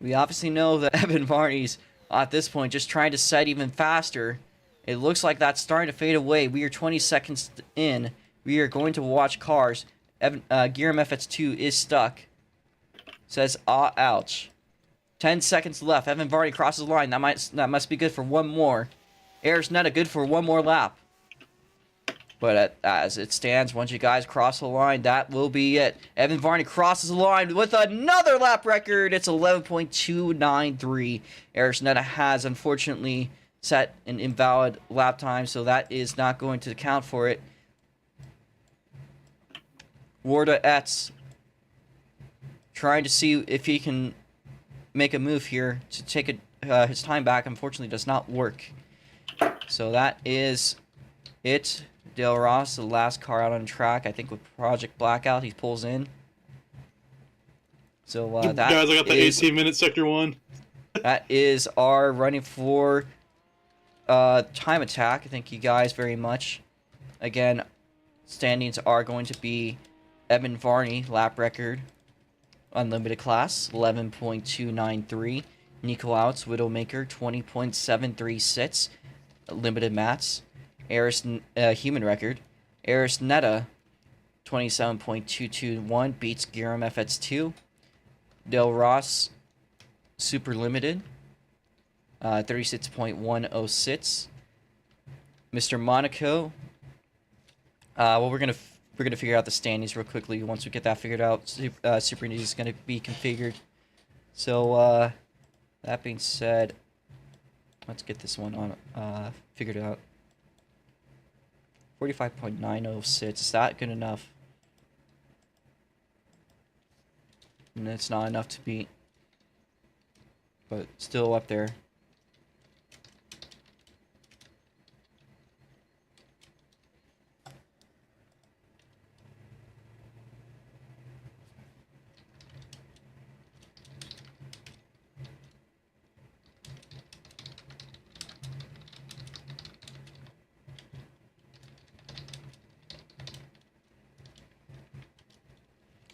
We obviously know that Evan Varney's, at this point, just trying to set even faster. It looks like that's starting to fade away. We are 20 seconds in. We are going to watch cars. Giram FX2 is stuck. Says, ouch. 10 seconds left. Evan Varney crosses the line. That must be good for one more. Ayers Netta good for one more lap. But as it stands, once you guys cross the line, that will be it. Evan Varney crosses the line with another lap record. It's 11.293. Arisnetta has, unfortunately, set an invalid lap time, so that is not going to count for it. Warda Etz trying to see if he can make a move here to take his time back. Unfortunately, does not work. So that is it. Dale Ross, the last car out on track. I think with Project Blackout, he pulls in. So that guys, I got the 18-minute sector 1. That is our running for time attack. Thank you guys very much. Again, standings are going to be Evan Varney, lap record, unlimited class, 11.293. Nico Outs, Widowmaker, 20.736, limited mats. Human record. Arisnetta, 27.221, beats Giram FX2. Del Ross, super limited, 36.106. Mr. Monaco. Well, we're gonna figure out the standings real quickly. Once we get that figured out, Super Indy is gonna be configured. So that being said, let's get this one on figured out. 45.906. Is that good enough? And it's not enough to beat, but still up there.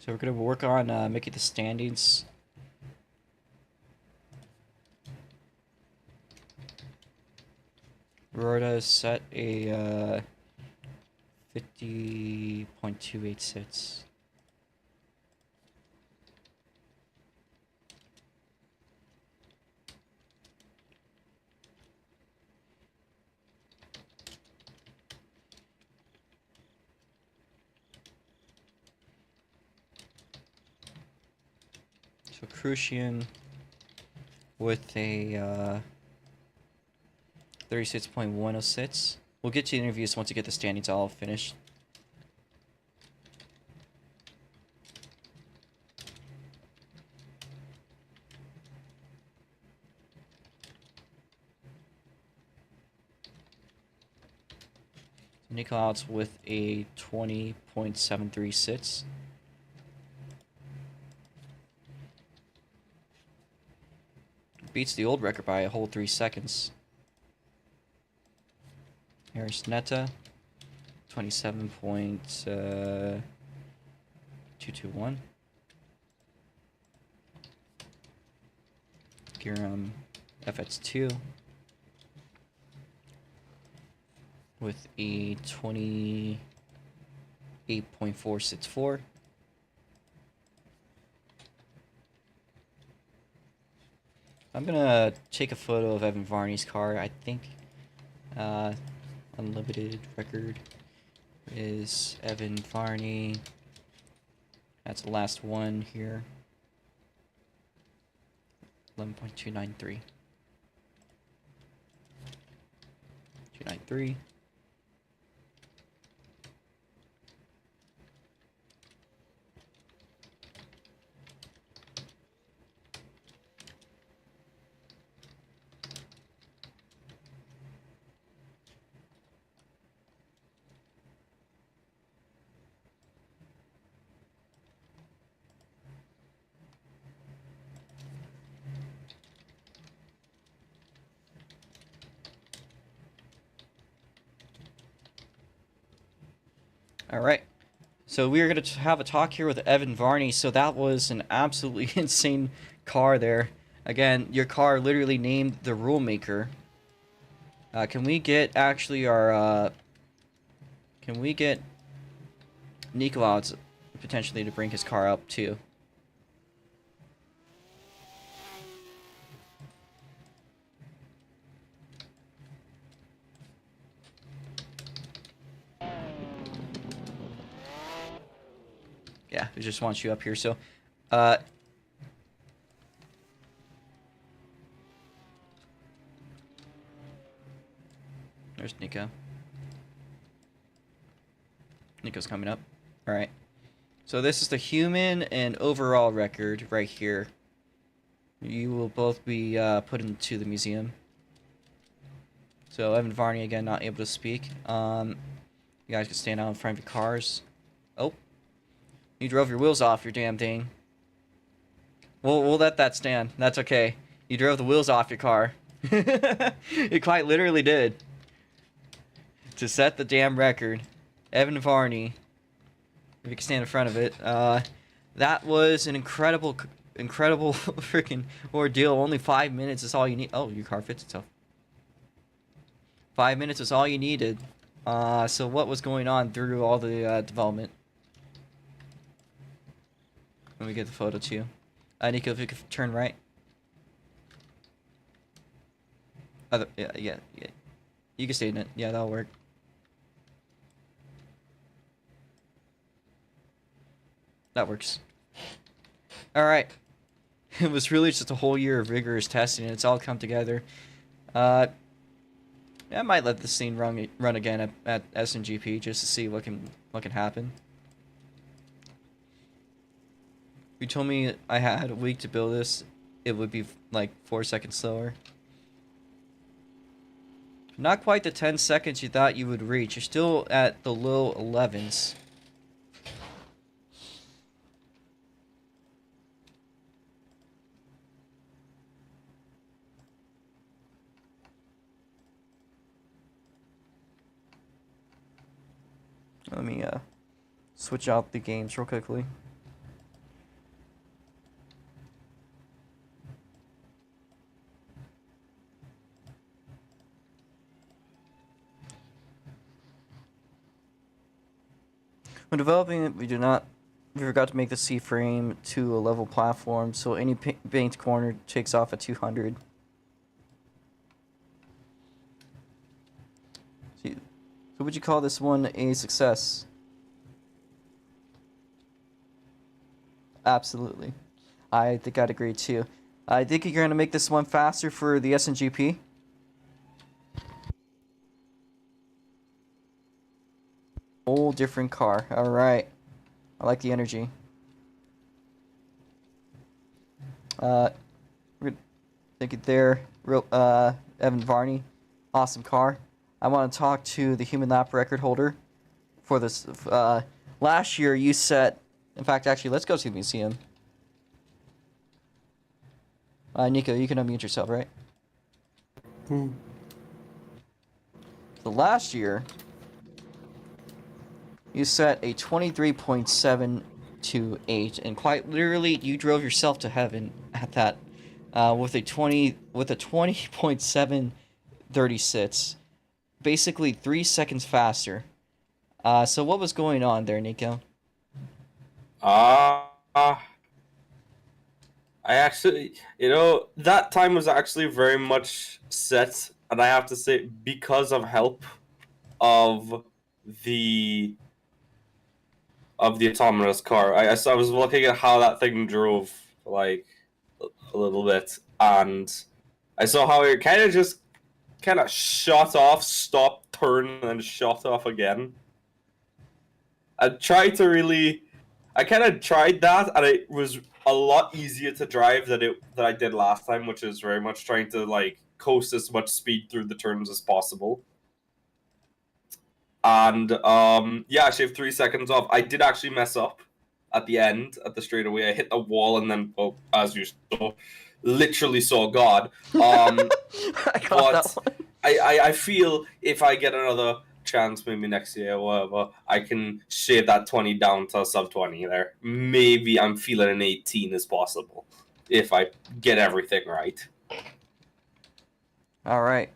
So we're going to work on making the standings. Rorda set a 50.286. So Crucian with a 36.106. We'll get to the interviews once we get the standings all finished. Nico Outs with a 20.736. Beats the old record by a whole 3 seconds. Arisnetta, 27.221. Giram FX2 with a 28.464. I'm gonna take a photo of Evan Varney's car. I think unlimited record is Evan Varney. That's the last one here. 11.293. 293. Alright, so we are going to have a talk here with Evan Varney. So that was an absolutely insane car there. Again, your car literally named the rule maker. Can we get actually our... can we get Nico out potentially to bring his car up too? Yeah, it just wants you up here. So, there's Nico. Nico's coming up. All right. So this is the human and overall record right here. You will both be put into the museum. So Evan Varney again not able to speak. You guys can stand out in front of your cars. Oh, you drove your wheels off your damn thing. We'll let that stand. That's okay. You drove the wheels off your car. You quite literally did. To set the damn record, Evan Varney. If you can stand in front of it, that was an incredible freaking ordeal. Only 5 minutes is all you need. Oh, your car fits itself. 5 minutes is all you needed. So what was going on through all the development? Let me get the photo too. Nico, if you could turn right. Yeah. You can stay in it. Yeah, that'll work. That works. Alright. It was really just a whole year of rigorous testing, and it's all come together. I might let this scene run again at SNGP just to see what can happen. If you told me I had a week to build this, it would be like 4 seconds slower. Not quite the 10 seconds you thought you would reach. You're still at the low 11s. Let me switch out the games real quickly. When developing it, we forgot to make the C-frame to a level platform, so any banked corner takes off at 200. So would you call this one a success? Absolutely. I think I'd agree too. I think you're going to make this one faster for the SNGP. Whole different car. Alright. I like the energy. We're going to take it there. Evan Varney. Awesome car. I want to talk to the human lap record holder for this. Last year you set, in fact, actually, let's go to the museum. Nico, you can unmute yourself, right? So last year, you set a 23.728, and quite literally, you drove yourself to heaven at that, with a 20.736. Basically 3 seconds faster. So what was going on there, Nico? I actually, that time was actually very much set, and I have to say, because of help of the autonomous car. I was looking at how that thing drove, like, a little bit, and I saw how it kind of shot off, stopped, turned, and shot off again. I kind of tried that, and it was a lot easier to drive than I did last time, which is very much trying to like coast as much speed through the turns as possible. And yeah, I shaved 3 seconds off. I did actually mess up at the end, at the straightaway. I hit the wall, and then, well, as you literally saw God. I feel if I get another chance, maybe next year or whatever, I can shave that 20 down to sub 20 there. Maybe I'm feeling an 18 is possible if I get everything right. All right.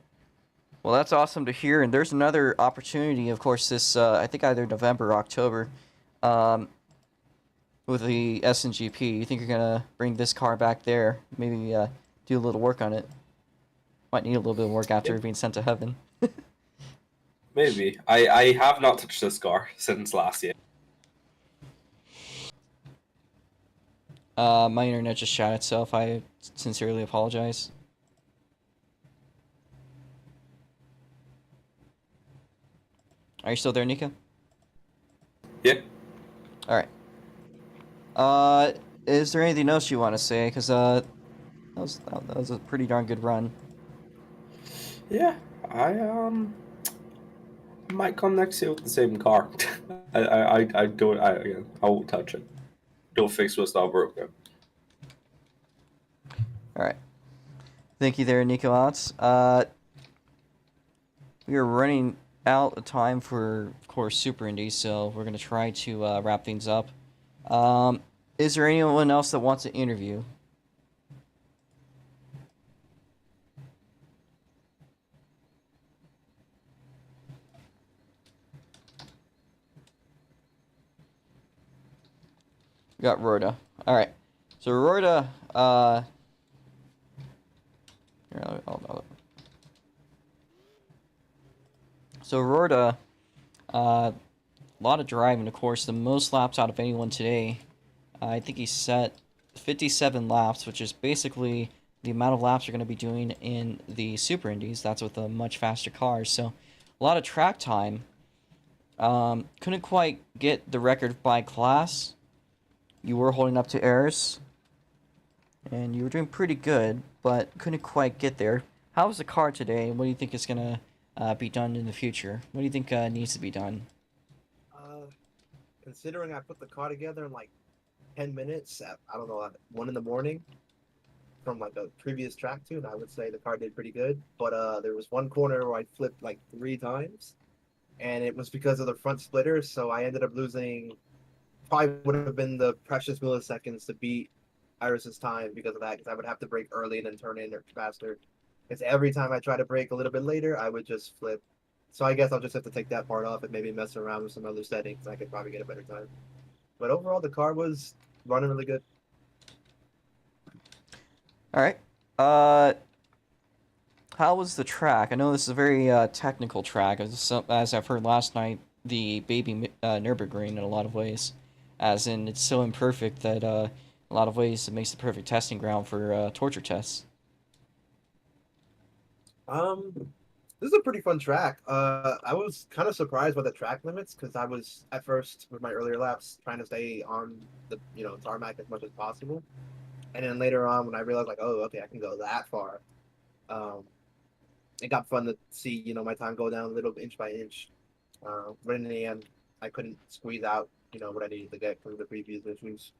Well, that's awesome to hear. And there's another opportunity, of course, this, I think either November or October, with the SNGP. You think you're going to bring this car back there, maybe do a little work on it? Might need a little bit of work after being sent to heaven. Maybe. I have not touched this car since last year. My internet just shot itself. I sincerely apologize. Are you still there, Nico? Yeah. All right. Is there anything else you want to say? Because that was a pretty darn good run. Yeah. I might come next year with the same car. I don't. Again, I won't touch it. Don't fix what's not broken. All right. Thank you there, Nico Otts. We are running out of time for, of course, Super Indy, so we're going to try to wrap things up. Is there anyone else that wants to interview? We got Rhoda. All right. So Rhoda, here, so Rhoda, a lot of driving, of course. The most laps out of anyone today. I think he set 57 laps, which is basically the amount of laps you're going to be doing in the Super Indies. That's with a much faster car. So a lot of track time. Couldn't quite get the record by class. You were holding up to Eris, and you were doing pretty good, but couldn't quite get there. How was the car today, and what do you think is going to be done in the future? What do you think needs to be done? Considering I put the car together in like 10 minutes at, I don't know, at 1 in the morning from like a previous track tune, I would say the car did pretty good. But there was one corner where I flipped like 3 times, and it was because of the front splitter, so I ended up losing probably would have been the precious milliseconds to beat Iris's time because of that, because I would have to brake early and then turn in faster. Because every time I try to brake a little bit later, I would just flip. So I guess I'll just have to take that part off and maybe mess around with some other settings. I could probably get a better time. But overall, the car was running really good. All right. How was the track? I know this is a very technical track, as I've heard last night. The baby Nürburgring in a lot of ways, as in it's so imperfect that a lot of ways it makes the perfect testing ground for torture tests. This is a pretty fun track. I was kind of surprised by the track limits because I was at first with my earlier laps trying to stay on the tarmac as much as possible, and then later on when I realized like, oh, okay, I can go that far. Um, it got fun to see my time go down a little inch by inch. But in the end, I couldn't squeeze out what I needed to get from the previous issues.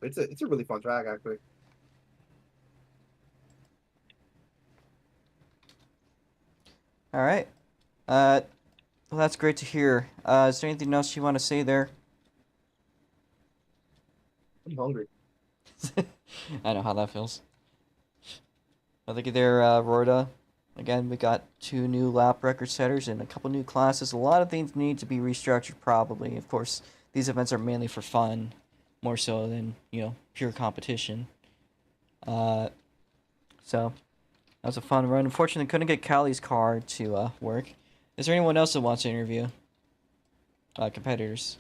It's a really fun track actually. All right. Well, that's great to hear. Is there anything else you want to say there? I'm hungry. I know how that feels. I think there, Rhoda. Again, we got 2 new lap record setters and a couple new classes. A lot of things need to be restructured, probably. Of course, these events are mainly for fun, more so than pure competition. So that was a fun run. Unfortunately, couldn't get Callie's car to work. Is there anyone else that wants to interview competitors?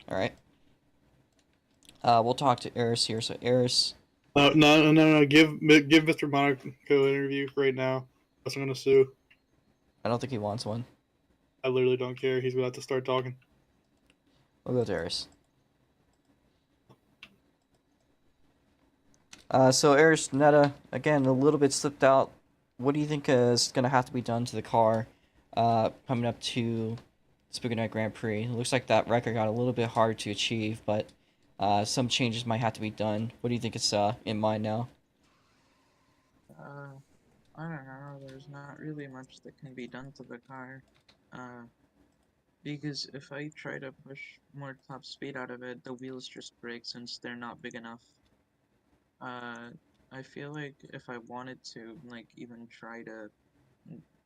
All right. We'll talk to Eris here. So Eris. No. Give Mr. Monaco an interview right now. Else I'm gonna sue. I don't think he wants one. I literally don't care. He's about to start talking. We'll go to Eris. So Eris, Netta, again, a little bit slipped out. What do you think is going to have to be done to the car coming up to Spooky Night Grand Prix? It looks like that record got a little bit hard to achieve, but some changes might have to be done. What do you think is in mind now? I don't know. There's not really much that can be done to the car. Because if I try to push more top speed out of it, the wheels just break since they're not big enough. I feel like if I wanted to, like, even try to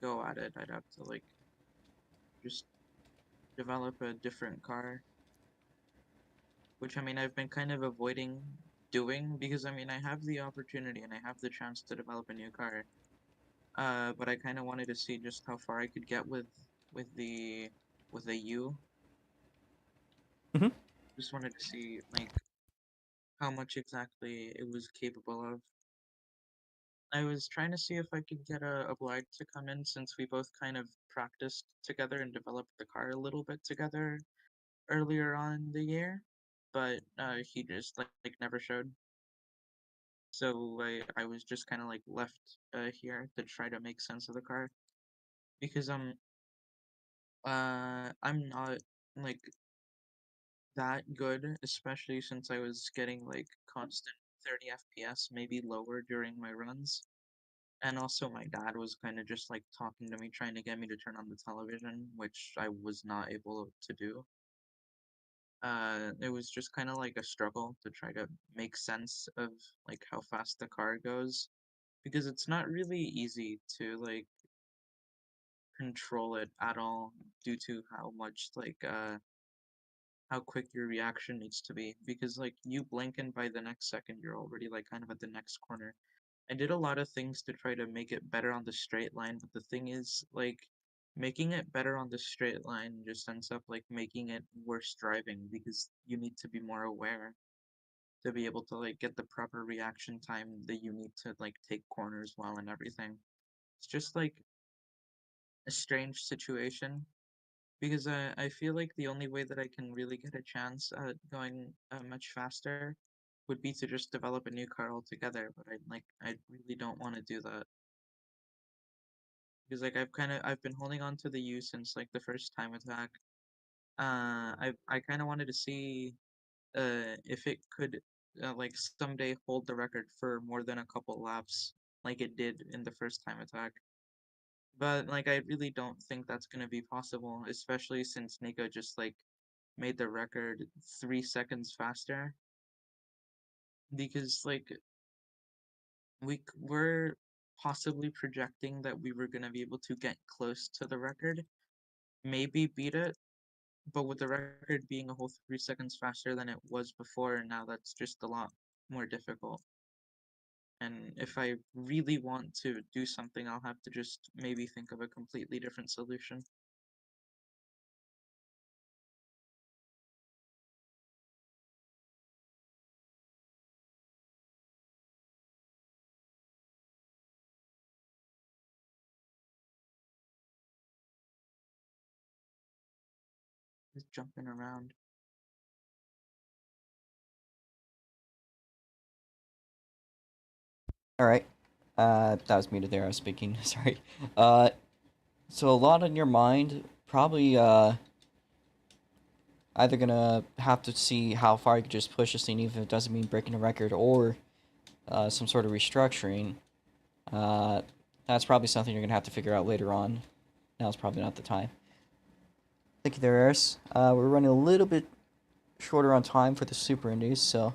go at it, I'd have to, like, just develop a different car. Which, I mean, I've been kind of avoiding doing, because, I mean, I have the opportunity and I have the chance to develop a new car. But I kind of wanted to see just how far I could get with the with a U. Mhm. Just wanted to see like how much exactly it was capable of. I was trying to see if I could get a Blide to come in since we both kind of practiced together and developed the car a little bit together earlier on in the year, but he just like never showed. So I was just kind of like left here to try to make sense of the car because I'm not like that good, especially since I was getting like constant 30 FPS, maybe lower during my runs. And also my dad was kind of just like talking to me, trying to get me to turn on the television, which I was not able to do. It was just kind of like a struggle to try to make sense of like how fast the car goes because it's not really easy to like control it at all due to how much like how quick your reaction needs to be because like you blink and by the next second you're already like kind of at the next corner. I did a lot of things to try to make it better on the straight line, but the thing is like making it better on the straight line just ends up like making it worse driving because you need to be more aware to be able to like get the proper reaction time that you need to like take corners well and everything. It's just like a strange situation because I feel like the only way that I can really get a chance at going much faster would be to just develop a new car altogether. But I really don't want to do that because like I've been holding on to the U since like the first time attack. I kind of wanted to see if it could like someday hold the record for more than a couple laps like it did in the first time attack. But like I really don't think that's gonna be possible, especially since Nico just like made the record 3 seconds faster. Because like we're possibly projecting that we were gonna be able to get close to the record, maybe beat it, but with the record being a whole 3 seconds faster than it was before, now that's just a lot more difficult. And if I really want to do something, I'll have to just maybe think of a completely different solution. Just jumping around. All right. That was muted there. I was speaking. Sorry. So a lot on your mind. Probably either gonna have to see how far you can just push this thing, even if it doesn't mean breaking a record, or some sort of restructuring. Uh, that's probably something you're gonna have to figure out later on. Now's probably not the time. Thank you there, Eris. We're running a little bit shorter on time for the Super Indies, so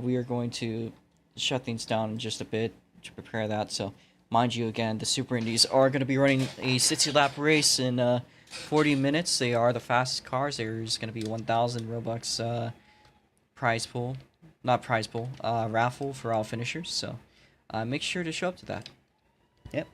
we are going to shut things down in just a bit to prepare that. So, mind you, again, the Super Indies are going to be running a 60 lap race in 40 minutes. They are the fastest cars. There's going to be 1,000 Robux prize pool, not prize pool, raffle for all finishers. So, make sure to show up to that. Yep.